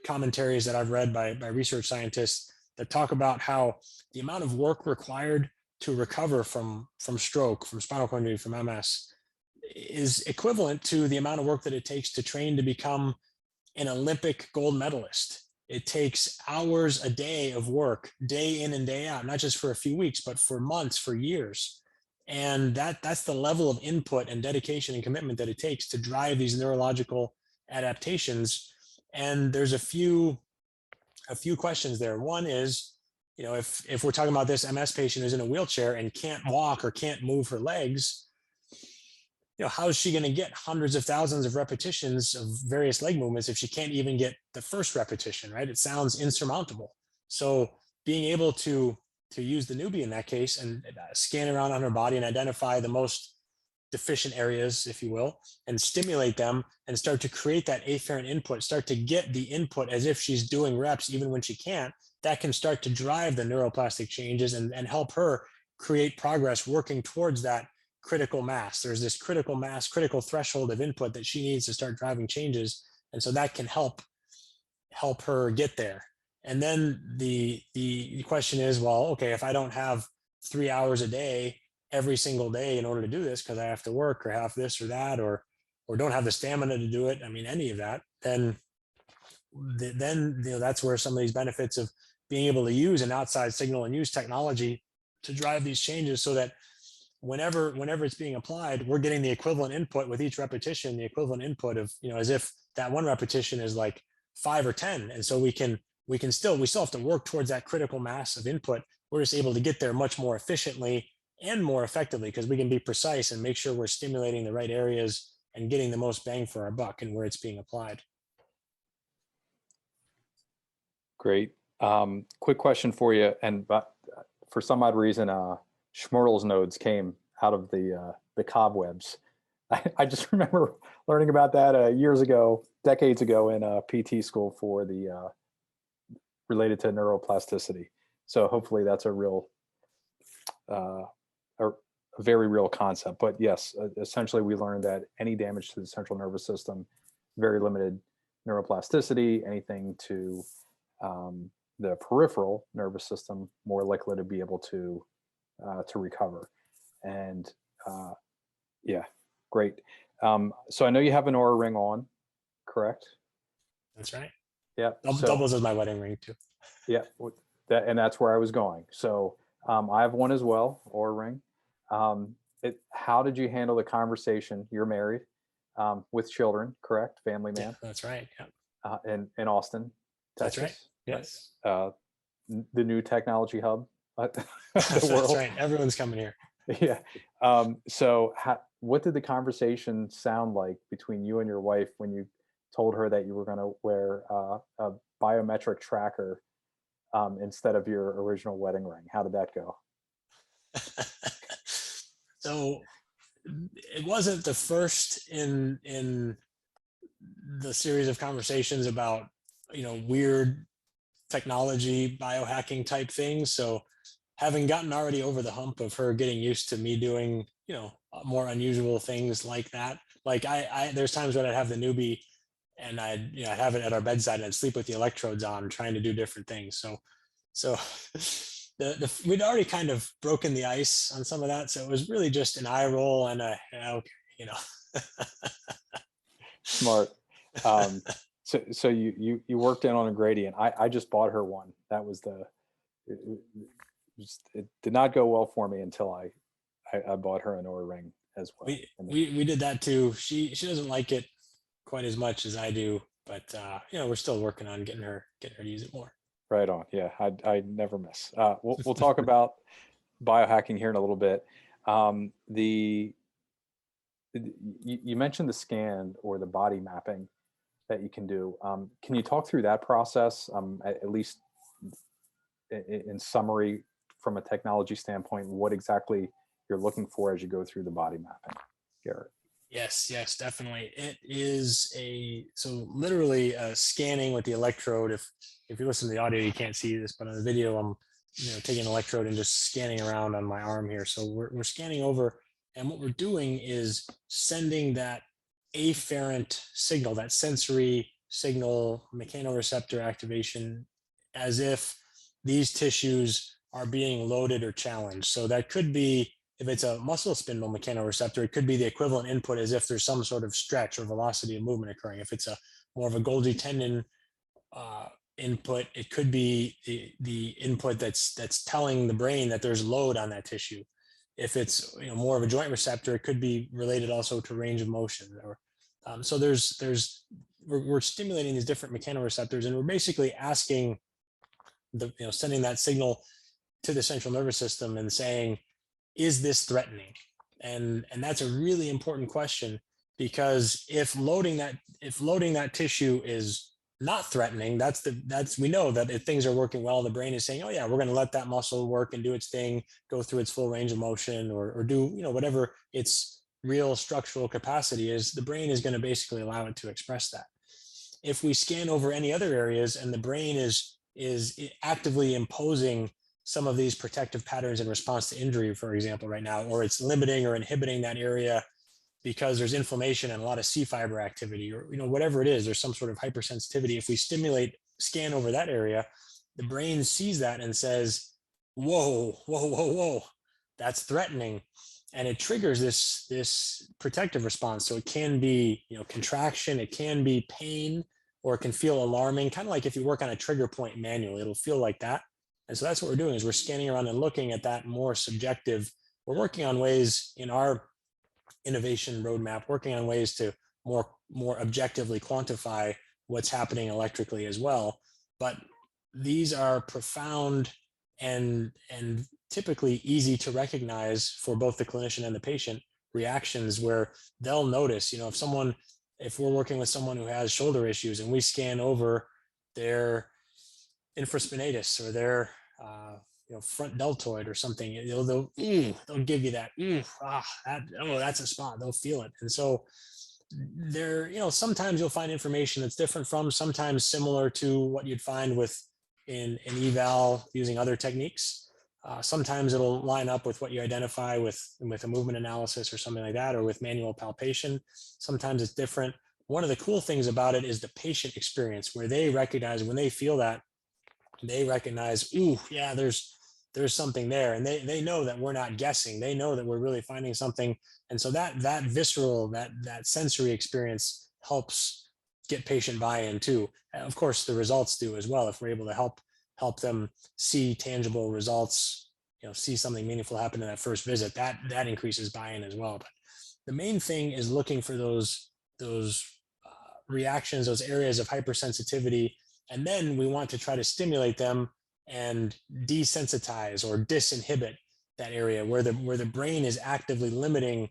Speaker 2: commentaries that I've read by research scientists that talk about how the amount of work required to recover from stroke, from spinal cord injury, from MS, is equivalent to the amount of work that it takes to train to become an Olympic gold medalist. It takes hours a day of work, day in and day out, not just for a few weeks, but for months, for years. And that's the level of input and dedication and commitment that it takes to drive these neurological adaptations. And there's a few questions there. One is, if we're talking about this MS patient who's in a wheelchair and can't walk or can't move her legs, how is she going to get hundreds of thousands of repetitions of various leg movements if she can't even get the first repetition, right? It sounds insurmountable. So being able to use the newbie in that case and scan around on her body and identify the most deficient areas, if you will, and stimulate them and start to create that afferent input, start to get the input as if she's doing reps even when she can't, that can start to drive the neuroplastic changes and help her create progress working towards that critical mass. There's this critical mass, critical threshold of input that she needs to start driving changes. And so that can help her get there. And then the question is, well, okay, if I don't have 3 hours a day every single day in order to do this because I have to work or have this or that, or don't have the stamina to do it, I mean, any of that, then that's where some of these benefits of being able to use an outside signal and use technology to drive these changes, so that whenever it's being applied, we're getting the equivalent input with each repetition, the equivalent input of, as if that one repetition is like 5 or 10. And so we still have to work towards that critical mass of input. We're just able to get there much more efficiently and more effectively because we can be precise and make sure we're stimulating the right areas and getting the most bang for our buck and where it's being applied.
Speaker 1: Great. Quick question for you. And for some odd reason, Schmortel's nodes came out of the cobwebs. I just remember learning about that years ago, decades ago in PT school for the related to neuroplasticity. So hopefully that's a real, a very real concept. But yes, essentially we learned that any damage to the central nervous system, very limited neuroplasticity. Anything to the peripheral nervous system, more likely to be able to recover. And yeah, great. So I know you have an Oura ring on, correct?
Speaker 2: That's right.
Speaker 1: Yeah.
Speaker 2: Doubles as my wedding ring too.
Speaker 1: Yeah, and that's where I was going. So I have one as well, Oura ring. How did you handle the conversation? You're married with children, correct? Family man.
Speaker 2: Yeah, that's right. Yeah.
Speaker 1: In Austin, Texas.
Speaker 2: That's right. Yes.
Speaker 1: The new technology hub.
Speaker 2: That's right. Everyone's coming here.
Speaker 1: Yeah. So what did the conversation sound like between you and your wife when you told her that you were going to wear a biometric tracker instead of your original wedding ring? How did that go?
Speaker 2: So it wasn't the first in the series of conversations about, weird technology, biohacking type things. So having gotten already over the hump of her getting used to me doing, more unusual things like that. Like there's times when I'd have the newbie and I'd have it at our bedside and I'd sleep with the electrodes on, trying to do different things. So we'd already kind of broken the ice on some of that. So it was really just an eye roll and okay,
Speaker 1: Smart. So you worked in on a gradient. I just bought her one. That was it did not go well for me until I bought her an Oura ring as well.
Speaker 2: We did that too. She doesn't like it quite as much as I do, but we're still working on getting her to use it more.
Speaker 1: Right on. Yeah, I never miss. We'll talk about biohacking here in a little bit. You mentioned the scan or the body mapping that you can do. Can you talk through that process, at least in summary, from a technology standpoint? What exactly you're looking for as you go through the body mapping, Garrett?
Speaker 2: Yes, definitely. It is so literally scanning with the electrode. If you listen to the audio, you can't see this, but on the video, I'm taking an electrode and just scanning around on my arm here. So we're scanning over, and what we're doing is sending that afferent signal, that sensory signal, mechanoreceptor activation, as if these tissues are being loaded or challenged. So that could be, if it's a muscle spindle mechanoreceptor, it could be the equivalent input as if there's some sort of stretch or velocity of movement occurring. If it's a more of a Golgi tendon input, it could be the input that's telling the brain that there's load on that tissue. If it's more of a joint receptor, it could be related also to range of motion. Or so we're stimulating these different mechanoreceptors, and we're basically asking sending that signal to the central nervous system and saying, is this threatening? And that's a really important question, because if loading that tissue is not threatening, we know that if things are working well, the brain is saying, oh yeah, we're going to let that muscle work and do its thing, go through its full range of motion, or do whatever its real structural capacity is. The brain is going to basically allow it to express that. If we scan over any other areas and the brain is actively imposing some of these protective patterns in response to injury, for example, right now, or it's limiting or inhibiting that area because there's inflammation and a lot of C fiber activity, or whatever it is, there's some sort of hypersensitivity. If we scan over that area, the brain sees that and says, whoa, that's threatening. And it triggers this protective response. So it can be contraction, it can be pain, or it can feel alarming, kind of like if you work on a trigger point manually, it'll feel like that. And so that's what we're doing, is we're scanning around and looking at that more subjective. We're working on ways in our innovation roadmap, working on ways to more objectively quantify what's happening electrically as well. But these are profound and typically easy to recognize for both the clinician and the patient reactions, where they'll notice, if we're working with someone who has shoulder issues and we scan over their infraspinatus or their front deltoid or something, they'll give you that, that's a spot, they'll feel it. And so sometimes you'll find information that's different from, sometimes similar to what you'd find in eval using other techniques. Sometimes it'll line up with what you identify with a movement analysis or something like that, or with manual palpation. Sometimes it's different. One of the cool things about it is the patient experience, where they recognize, when they feel that, they recognize, ooh, yeah, there's something there. And they know that we're not guessing. They know that we're really finding something. And so that visceral, that sensory experience helps get patient buy-in too. And of course, the results do as well. If we're able to help them see tangible results, see something meaningful happen in that first visit, that increases buy-in as well. But the main thing is looking for those reactions, those areas of hypersensitivity. And then we want to try to stimulate them and desensitize or disinhibit that area where the brain is actively limiting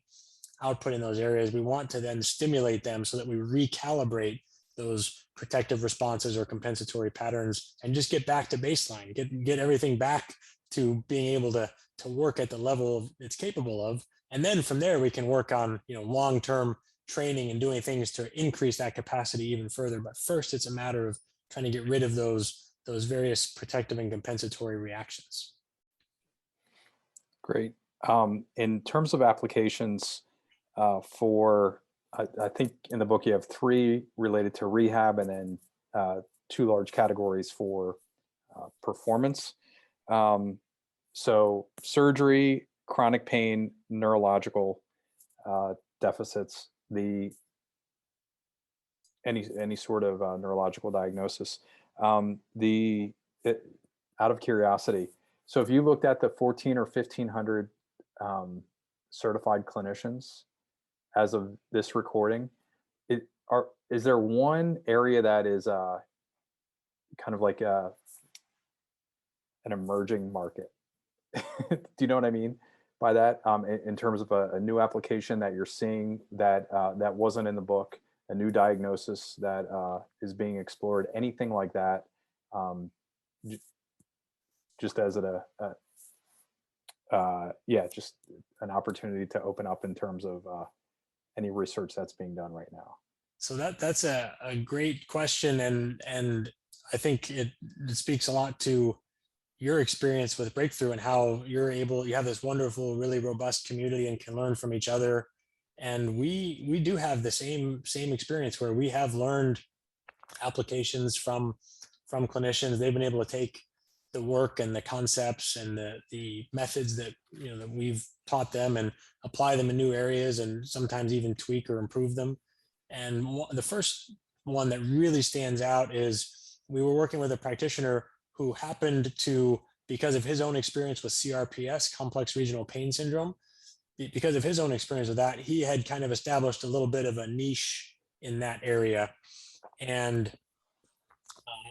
Speaker 2: output in those areas. We want to then stimulate them so that we recalibrate those protective responses or compensatory patterns and just get back to baseline, get everything back to being able to work at the level it's capable of. And then from there, we can work on long-term training and doing things to increase that capacity even further. But first, it's a matter of trying to get rid of those various protective and compensatory reactions.
Speaker 1: Great. In terms of applications I think in the book you have 3 related to rehab, and then 2 large categories for performance. So surgery, chronic pain, neurological deficits, any sort of neurological diagnosis. Out of curiosity, so if you looked at the 14 or 1500 certified clinicians as of this recording, is there one area that is kind of like an emerging market? Do you know what I mean by that? In terms of a new application that you're seeing that wasn't in the book, a new diagnosis that is being explored, anything like that, just as just an opportunity to open up in terms of any research that's being done right now?
Speaker 2: So that's a great question, and I think it speaks a lot to your experience with Breakthrough and how you have this wonderful, really robust community and can learn from each other. And we do have the same experience where we have learned applications from clinicians. They've been able to take the work and the concepts and the methods that that we've taught them and apply them in new areas, and sometimes even tweak or improve them. And the first one that really stands out is we were working with a practitioner who happened to, because of his own experience with CRPS, complex regional pain syndrome, because of his own experience with that, he had kind of established a little bit of a niche in that area, and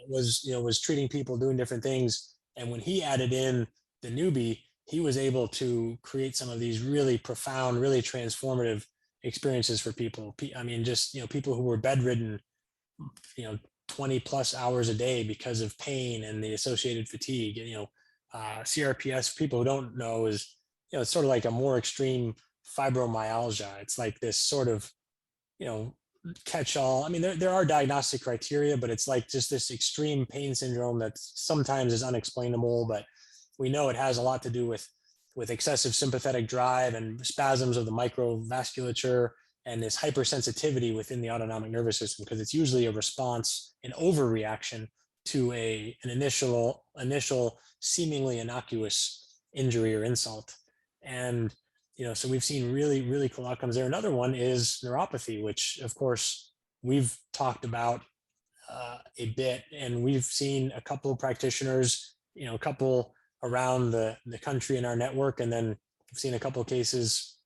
Speaker 2: was treating people, doing different things. And when he added in the newbie, he was able to create some of these really profound, really transformative experiences for people. I mean, just people who were bedridden, 20 plus hours a day because of pain and the associated fatigue. CRPS, people who don't know, is it's sort of like a more extreme fibromyalgia. It's like this sort of catch all. I mean, there are diagnostic criteria, but it's like just this extreme pain syndrome that sometimes is unexplainable, but we know it has a lot to do with excessive sympathetic drive and spasms of the microvasculature and this hypersensitivity within the autonomic nervous system, because it's usually a response, an overreaction to an initial seemingly innocuous injury or insult. And so we've seen really, really cool outcomes there. Another one is neuropathy, which of course we've talked about a bit, and we've seen a couple of practitioners, a couple around the country in our network, and then we've seen a couple of cases,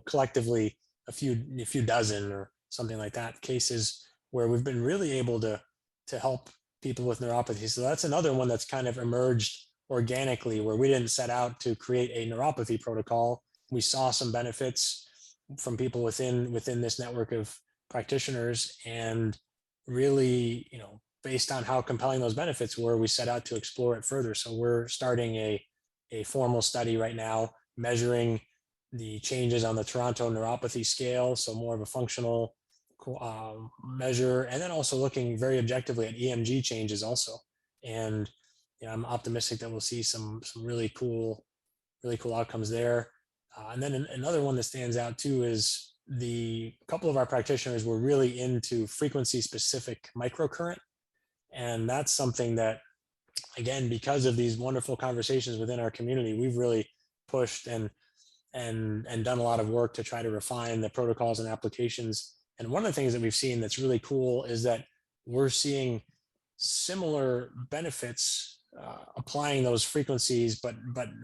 Speaker 2: collectively a few dozen or something like that, cases where we've been really able to help people with neuropathy. So that's another one that's kind of emerged organically, where we didn't set out to create a neuropathy protocol. We saw some benefits from people within this network of practitioners, and really, based on how compelling those benefits were, we set out to explore it further. So we're starting a formal study right now, measuring the changes on the Toronto neuropathy scale, so more of a functional measure, and then also looking very objectively at EMG changes also. And I'm optimistic that we'll see some really cool outcomes there. And then another one that stands out too is a couple of our practitioners were really into frequency specific microcurrent. And that's something that, again, because of these wonderful conversations within our community, we've really pushed and done a lot of work to try to refine the protocols and applications. And one of the things that we've seen that's really cool is that we're seeing similar benefits applying those frequencies, but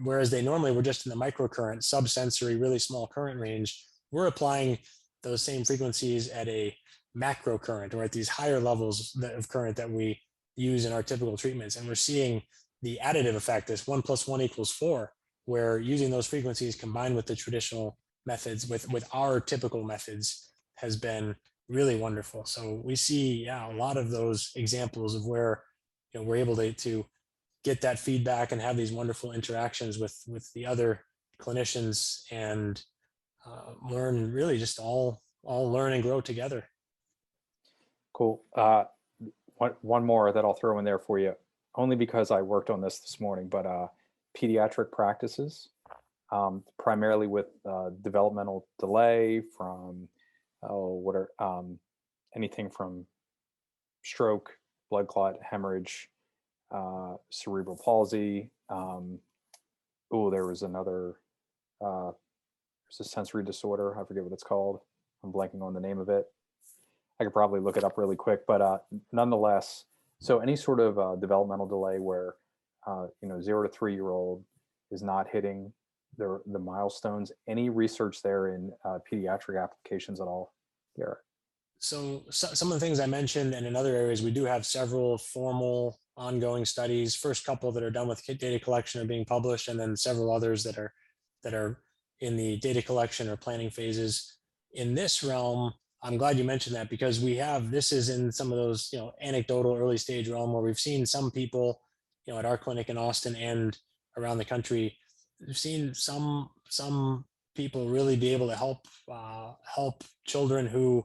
Speaker 2: whereas they normally were just in the microcurrent, subsensory, really small current range, we're applying those same frequencies at a macro current, or at these higher levels of current that we use in our typical treatments. And we're seeing the additive effect, this 1 + 1 = 4, where using those frequencies combined with the traditional methods, with our typical methods, has been really wonderful. So we see a lot of those examples of where we're able to get that feedback and have these wonderful interactions with the other clinicians, and learn, really just all learn and grow together.
Speaker 1: Cool. One more that I'll throw in there for you, only because I worked on this morning, but pediatric practices, primarily with developmental delay from anything from stroke, blood clot, hemorrhage, cerebral palsy. There was another, there's a sensory disorder. I forget what it's called. I'm blanking on the name of it. I could probably look it up really quick, but nonetheless, so any sort of developmental delay where 0 to 3-year-old is not hitting the milestones. Any research there in pediatric applications at all, Garrett?
Speaker 2: So some of the things I mentioned, and in other areas, we do have several formal ongoing studies. First couple that are done with data collection are being published, and then several others that are in the data collection or planning phases. In this realm, I'm glad you mentioned that, because this is in some of those anecdotal early stage realm, where we've seen some people at our clinic in Austin and around the country we've seen some people really be able to help children who,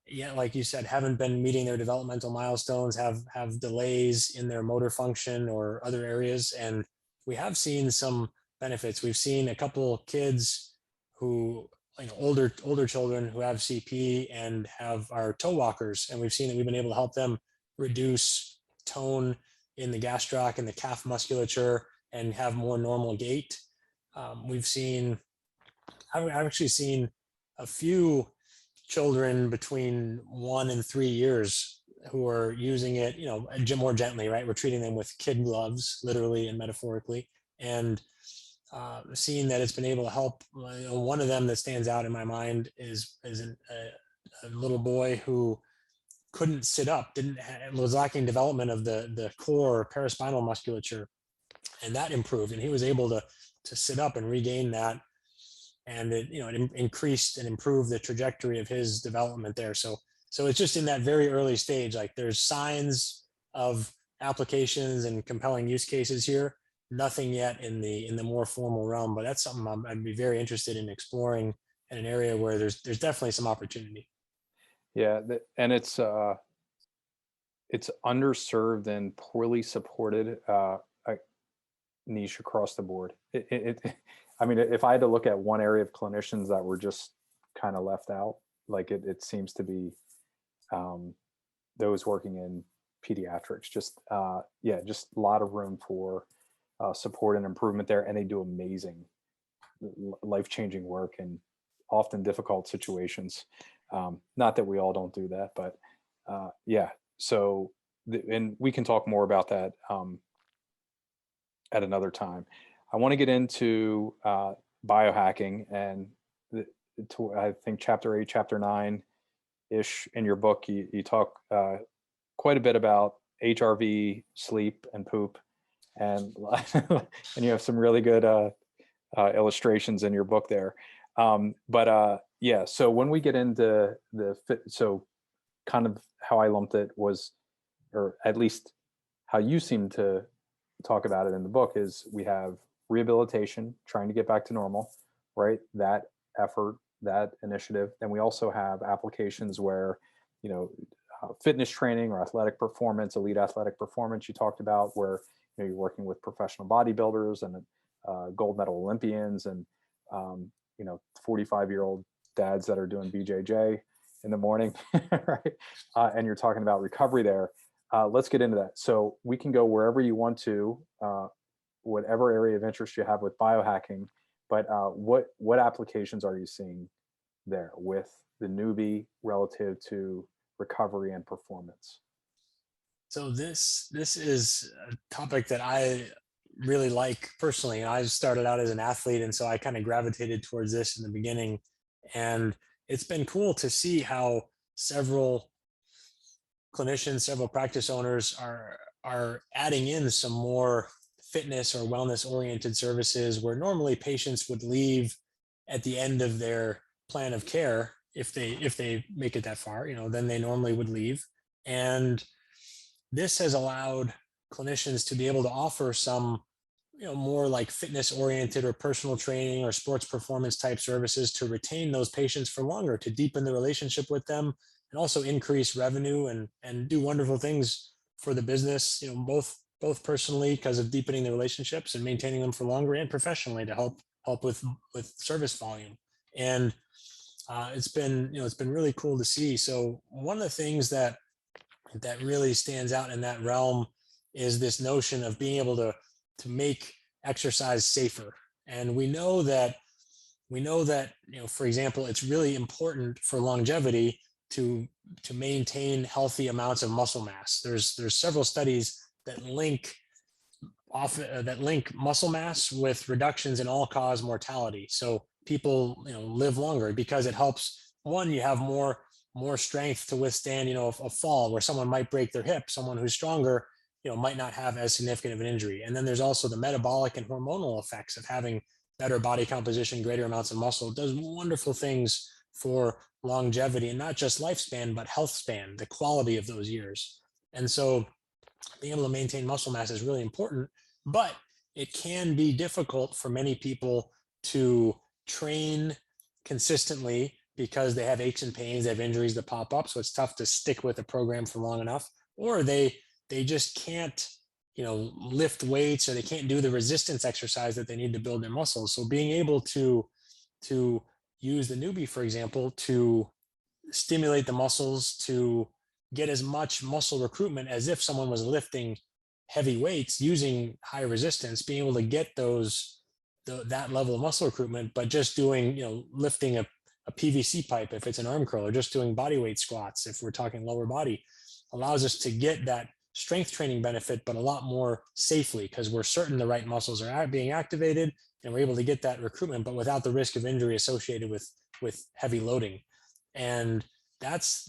Speaker 2: yeah, like you said, haven't been meeting their developmental milestones, have delays in their motor function or other areas. And we have seen some benefits. We've seen a couple kids who, older children who have CP and are toe walkers, and we've seen that we've been able to help them reduce tone in the gastroc and the calf musculature and have more normal gait. I've actually seen a few children between 1 and 3 years who are using it, more gently, right? We're treating them with kid gloves, literally and metaphorically, and seeing that it's been able to help. One of them that stands out in my mind is a little boy who couldn't sit up, was lacking development of the core paraspinal musculature, and that improved, and he was able to sit up and regain that, and it increased and improved the trajectory of his development there. So it's just in that very early stage. Like, there's signs of applications and compelling use cases here. Nothing yet in the more formal realm, but that's something I'd be very interested in exploring in an area where there's definitely some opportunity.
Speaker 1: Yeah, and it's underserved and poorly supported niche across the board. I mean, if I had to look at one area of clinicians that were just kind of left out, like it seems to be those working in pediatrics. Just a lot of room for support and improvement there, and they do amazing, life-changing work in often difficult situations. Not that we all don't do that, but yeah. So, and we can talk more about that at another time. I want to get into biohacking, and I think chapter 8, chapter 9-ish in your book, you talk quite a bit about HRV, sleep, and poop, and and you have some really good illustrations in your book there. Yeah, so when we get into so kind of how I lumped it was, or at least how you seem to talk about it in the book, is we have rehabilitation, trying to get back to normal, right? That effort, that initiative. Then we also have applications where, fitness training or athletic performance, elite athletic performance you talked about, where you're working with professional bodybuilders and gold medal Olympians and 45-year-old dads that are doing BJJ in the morning, right? And you're talking about recovery there. Let's get into that. So we can go wherever you want to, whatever area of interest you have with biohacking, but what applications are you seeing there with the newbie relative to recovery and performance?
Speaker 2: So this is a topic that I really like personally. I started out as an athlete, and so I kind of gravitated towards this in the beginning. And it's been cool to see how several clinicians, several practice owners are adding in some more fitness or wellness oriented services, where normally patients would leave at the end of their plan of care. If they make it that far, then they normally would leave. And this has allowed clinicians to be able to offer some, more like fitness oriented or personal training or sports performance type services to retain those patients for longer, to deepen the relationship with them, and also increase revenue and do wonderful things for the business, both personally because of deepening the relationships and maintaining them for longer, and professionally to help with service volume. And it's been really cool to see. So one of the things that really stands out in that realm is this notion of being able to make exercise safer. And we know that, for example, it's really important for longevity to maintain healthy amounts of muscle mass. There's several studies that link muscle mass with reductions in all-cause mortality. So people live longer because it helps. One, you have more strength to withstand a fall where someone might break their hip. Someone who's stronger might not have as significant of an injury. And then there's also the metabolic and hormonal effects of having better body composition, greater amounts of muscle. It does wonderful things for longevity, and not just lifespan, but health span, the quality of those years. And so being able to maintain muscle mass is really important, but it can be difficult for many people to train consistently because they have aches and pains, they have injuries that pop up. So it's tough to stick with a program for long enough, or they just can't, lift weights, or they can't do the resistance exercise that they need to build their muscles. So being able to use the newbie, for example, to stimulate the muscles, to get as much muscle recruitment as if someone was lifting heavy weights using high resistance, being able to get that level of muscle recruitment, but just doing, lifting a PVC pipe if it's an arm curl, or just doing body weight squats if we're talking lower body, allows us to get that strength training benefit, but a lot more safely, because we're certain the right muscles are being activated, and we're able to get that recruitment, but without the risk of injury associated with heavy loading. And that's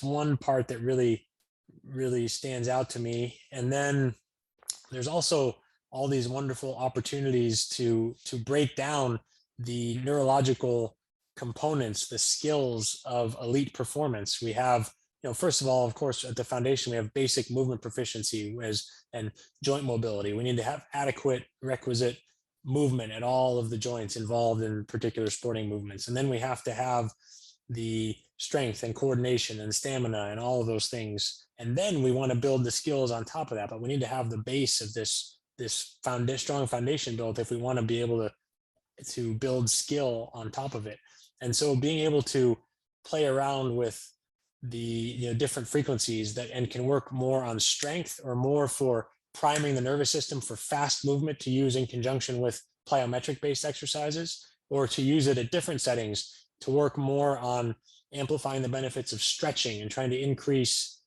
Speaker 2: one part that really stands out to me. And then there's also all these wonderful opportunities to break down the neurological components, the skills of elite performance. We have, first of all, of course, at the foundation, we have basic movement proficiency and joint mobility. We need to have adequate, requisite movement at all of the joints involved in particular sporting movements. And then we have to have the strength and coordination and stamina and all of those things. And then we want to build the skills on top of that. But we need to have the base of this strong foundation built if we want to be able to build skill on top of it. And so being able to play around with the different frequencies that and can work more on strength or more for priming the nervous system for fast movement to use in conjunction with plyometric based exercises, or to use it at different settings to work more on amplifying the benefits of stretching and trying to increase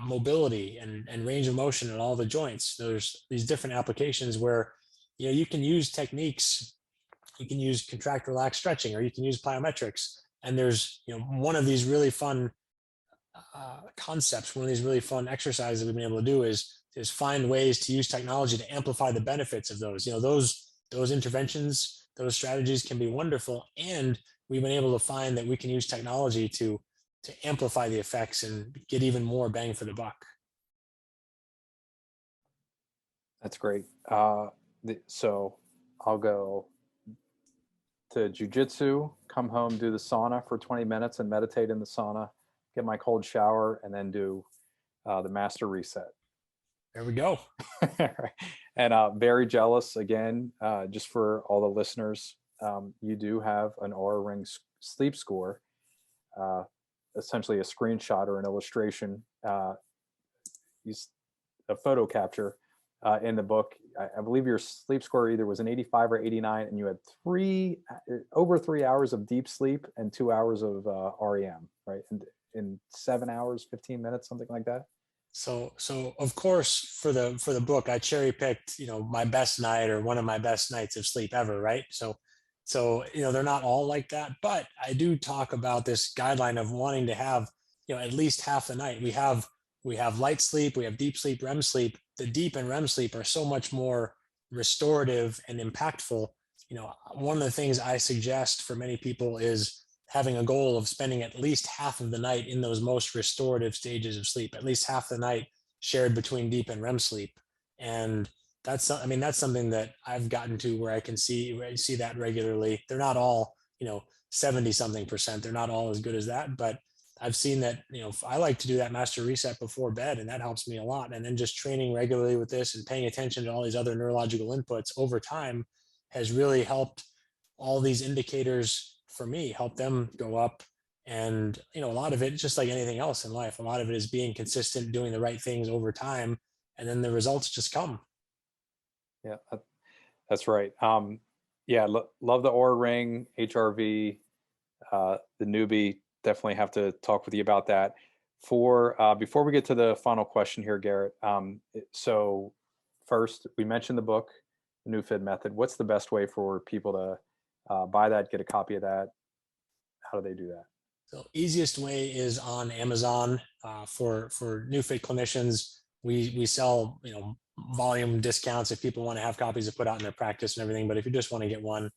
Speaker 2: mobility and range of motion in all the joints. There's these different applications where you can use techniques. You can use contract relax stretching, or you can use plyometrics. And there's one of these really fun concepts, one of these really fun exercises that we've been able to do is find ways to use technology to amplify the benefits of those. Those interventions, those strategies can be wonderful, and we've been able to find that we can use technology to amplify the effects and get even more bang for the buck.
Speaker 1: That's great. So I'll go to jujitsu, come home, do the sauna for 20 minutes and meditate in the sauna, get my cold shower, and then do the master reset.
Speaker 2: There we go.
Speaker 1: And very jealous again, just for all the listeners. You do have an Oura Ring sleep score, essentially a screenshot or an illustration, a photo capture in the book. I believe your sleep score either was an 85 or 89, and you had over 3 hours of deep sleep and 2 hours of REM, right? And in 7 hours, 15 minutes, something like that.
Speaker 2: So of course, for the book, I cherry picked, my best night or one of my best nights of sleep ever, right? So they're not all like that, but I do talk about this guideline of wanting to have, at least half the night. We have light sleep, we have deep sleep, REM sleep. The deep and REM sleep are so much more restorative and impactful. One of the things I suggest for many people is having a goal of spending at least half of the night in those most restorative stages of sleep, at least half the night shared between deep and REM sleep. And that's something that I've gotten to where I see that regularly. They're not all, 70 something percent. They're not all as good as that, but I've seen that, I like to do that master reset before bed, and that helps me a lot. And then just training regularly with this and paying attention to all these other neurological inputs over time has really helped all these indicators for me, help them go up. And, a lot of it, just like anything else in life, a lot of it is being consistent, doing the right things over time, and then the results just come.
Speaker 1: Yeah, that's right. Love the Oura Ring, HRV, the newbie. Definitely have to talk with you about that. Before we get to the final question here, Garrett. So first, we mentioned the book, the NewFit Method. What's the best way for people to buy that, get a copy of that? How do they do that?
Speaker 2: So easiest way is on Amazon. For NewFit clinicians, we sell volume discounts if people want to have copies to put out in their practice and everything. But if you just want to get one,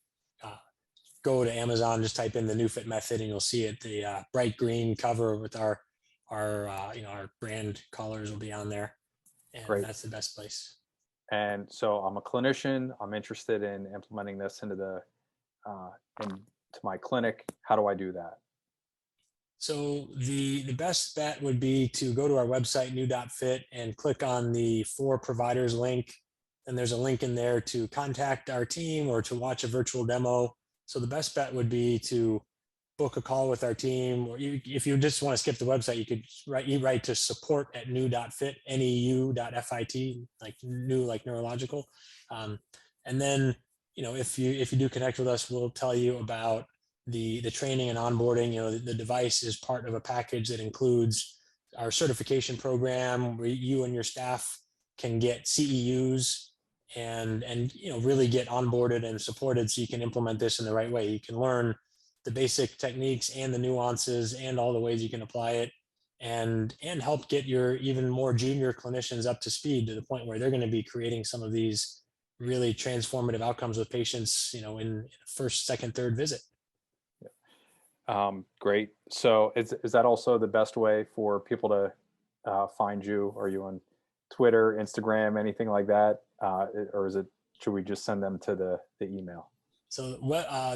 Speaker 2: go to Amazon, just type in the NewFit Method, and you'll see it. The bright green cover with our brand colors will be on there, and Great. That's the best place.
Speaker 1: And so I'm a clinician. I'm interested in implementing this into my clinic. How do I do that?
Speaker 2: So the best bet would be to go to our website, new.fit, and click on the for providers link. And there's a link in there to contact our team or to watch a virtual demo. So the best bet would be to book a call with our team, or if you just want to skip the website, you could write to support@new.fit, neu.fit, like new, like neurological. And then, if you do connect with us, we'll tell you about the training and onboarding. The device is part of a package that includes our certification program, where you and your staff can get CEUs and really get onboarded and supported, so you can implement this in the right way. You can learn the basic techniques and the nuances and all the ways you can apply it, and help get your even more junior clinicians up to speed, to the point where they're going to be creating some of these really transformative outcomes with patients, in first, second, third visit.
Speaker 1: Great. So is that also the best way for people to find you? Are you on Twitter, Instagram, anything like that? Or should we just send them to the email?
Speaker 2: So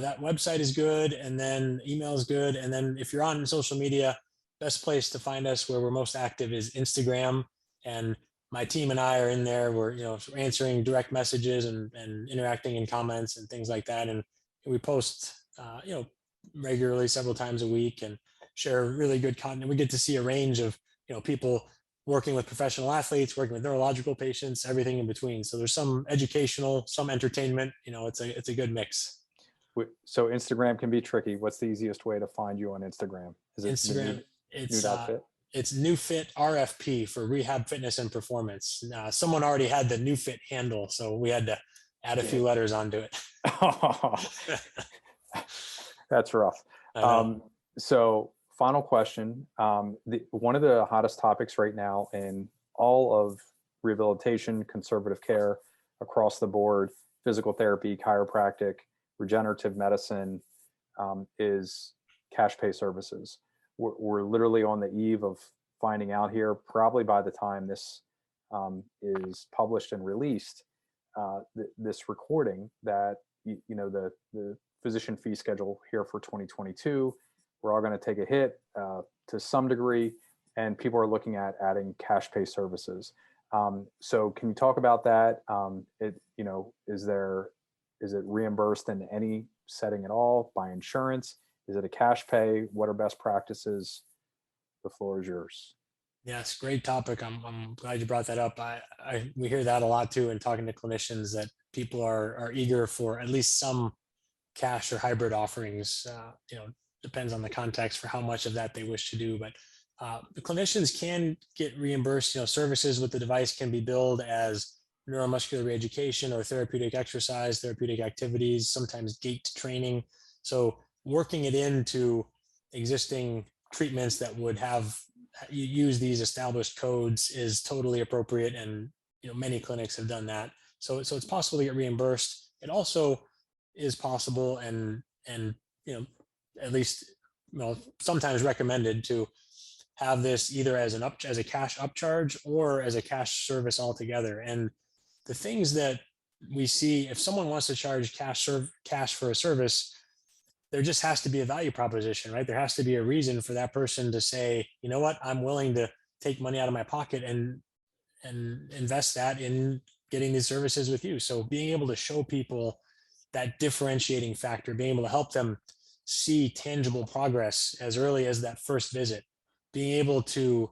Speaker 2: that website is good, and then email is good. And then if you're on social media, best place to find us, where we're most active, is Instagram. And my team and I are in there. We're answering direct messages and interacting in comments and things like that. And we post regularly, several times a week, and share really good content. We get to see a range of people working with professional athletes, working with neurological patients, everything in between. So there's some educational, some entertainment. It's a good mix.
Speaker 1: So Instagram can be tricky. What's the easiest way to find you on Instagram? Is it
Speaker 2: Instagram? It's NewFit RFP, for rehab, fitness, and performance. Someone already had the NewFit handle, so we had to add a few letters onto it.
Speaker 1: That's rough. So final question. One of the hottest topics right now in all of rehabilitation, conservative care, across the board, physical therapy, chiropractic, regenerative medicine, is cash pay services. We're literally on the eve of finding out here, probably by the time this is published and released, this recording, that the physician fee schedule here for 2022, we're all going to take a hit to some degree, and people are looking at adding cash pay services. So can you talk about that? Is it reimbursed in any setting at all by insurance? Is it a cash pay? What are best practices? The floor is yours.
Speaker 2: Yes, great topic. I'm glad you brought that up. We hear that a lot too in talking to clinicians, that people are eager for at least some cash or hybrid offerings. Depends on the context for how much of that they wish to do. But the clinicians can get reimbursed. Services with the device can be billed as neuromuscular reeducation or therapeutic exercise, therapeutic activities, sometimes gait training. So working it into existing treatments that would have use these established codes is totally appropriate, and many clinics have done that. So it's possible to get reimbursed. It also is possible and at least sometimes recommended to have this either as a cash upcharge or as a cash service altogether. And the things that we see, if someone wants to charge cash for a service, there just has to be a value proposition, right? There has to be a reason for that person to say, you know what, I'm willing to take money out of my pocket and invest that in getting these services with you. So being able to show people that differentiating factor, being able to help them see tangible progress as early as that first visit, being able to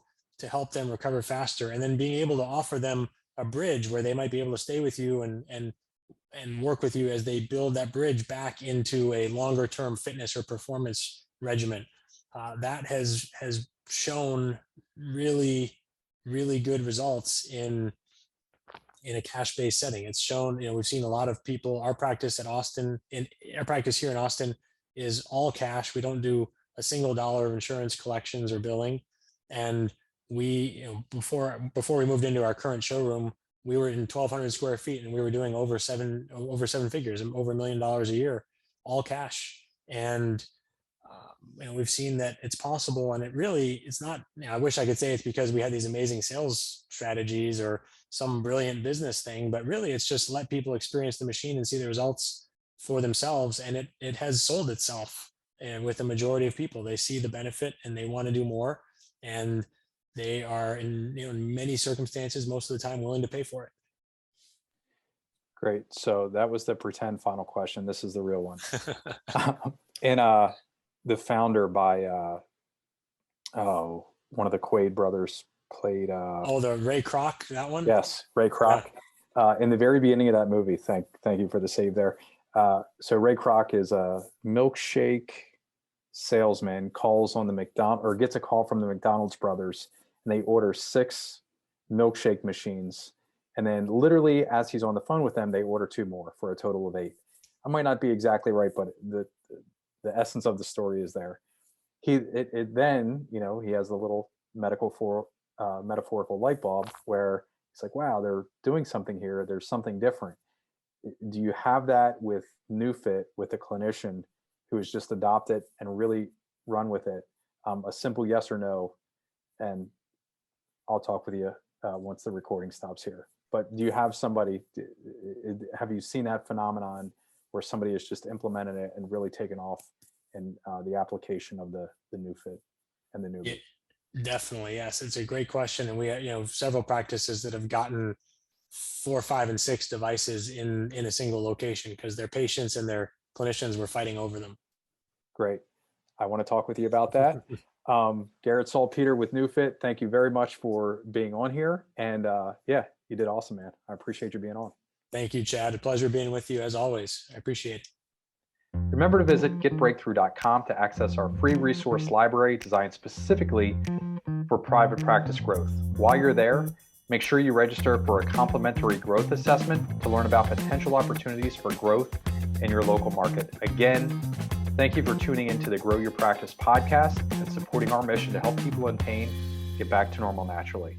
Speaker 2: help them recover faster, and then being able to offer them a bridge where they might be able to stay with you and work with you as they build that bridge back into a longer term fitness or performance regimen. That has shown really, really good results in a cash-based setting. It's shown, we've seen a lot of people. Our practice here in Austin is all cash. We don't do a single dollar of insurance collections or billing. And we, before we moved into our current showroom, we were in 1,200 square feet, and we were doing over seven figures, over $1 million a year, all cash. And we've seen that it's possible, and it's not. I wish I could say it's because we had these amazing sales strategies or some brilliant business thing, but really it's just let people experience the machine and see the results for themselves. And it has sold itself. And with the majority of people, they see the benefit and they want to do more. And they are in many circumstances, most of the time, willing to pay for it.
Speaker 1: Great. So that was the pretend final question. This is the real one. And the founder by one of the Quaid brothers played.
Speaker 2: The Ray Kroc, that one.
Speaker 1: Yes, Ray Kroc. Yeah. In the very beginning of that movie, thank you for the save there. So Ray Kroc is a milkshake salesman, calls on the gets a call from the McDonald's brothers, and they order 6 milkshake machines. And then literally as he's on the phone with them, they order 2 more for a total of 8. I might not be exactly right, but the essence of the story is there. Then, he has a little metaphorical light bulb where it's like, wow, they're doing something here. There's something different. Do you have that with NewFit, with a clinician who has just adopted and really run with it? A simple yes or no, and I'll talk with you once the recording stops here. But do you have somebody, have you seen that phenomenon where somebody has just implemented it and really taken off in the application of the NewFit and the Neufit?
Speaker 2: Yeah, definitely, yes. It's a great question. And we have, several practices that have gotten 4, 5, and 6 devices in a single location because their patients and their clinicians were fighting over them.
Speaker 1: Great. I want to talk with you about that. Garrett Salpeter with NewFit, thank you very much for being on here. And yeah, you did awesome, man. I appreciate you being on.
Speaker 2: Thank you, Chad. A pleasure being with you as always. I appreciate it.
Speaker 1: Remember to visit getbreakthrough.com to access our free resource library designed specifically for private practice growth. While you're there, make sure you register for a complimentary growth assessment to learn about potential opportunities for growth in your local market. Again, thank you for tuning into the Grow Your Practice podcast and supporting our mission to help people in pain get back to normal naturally.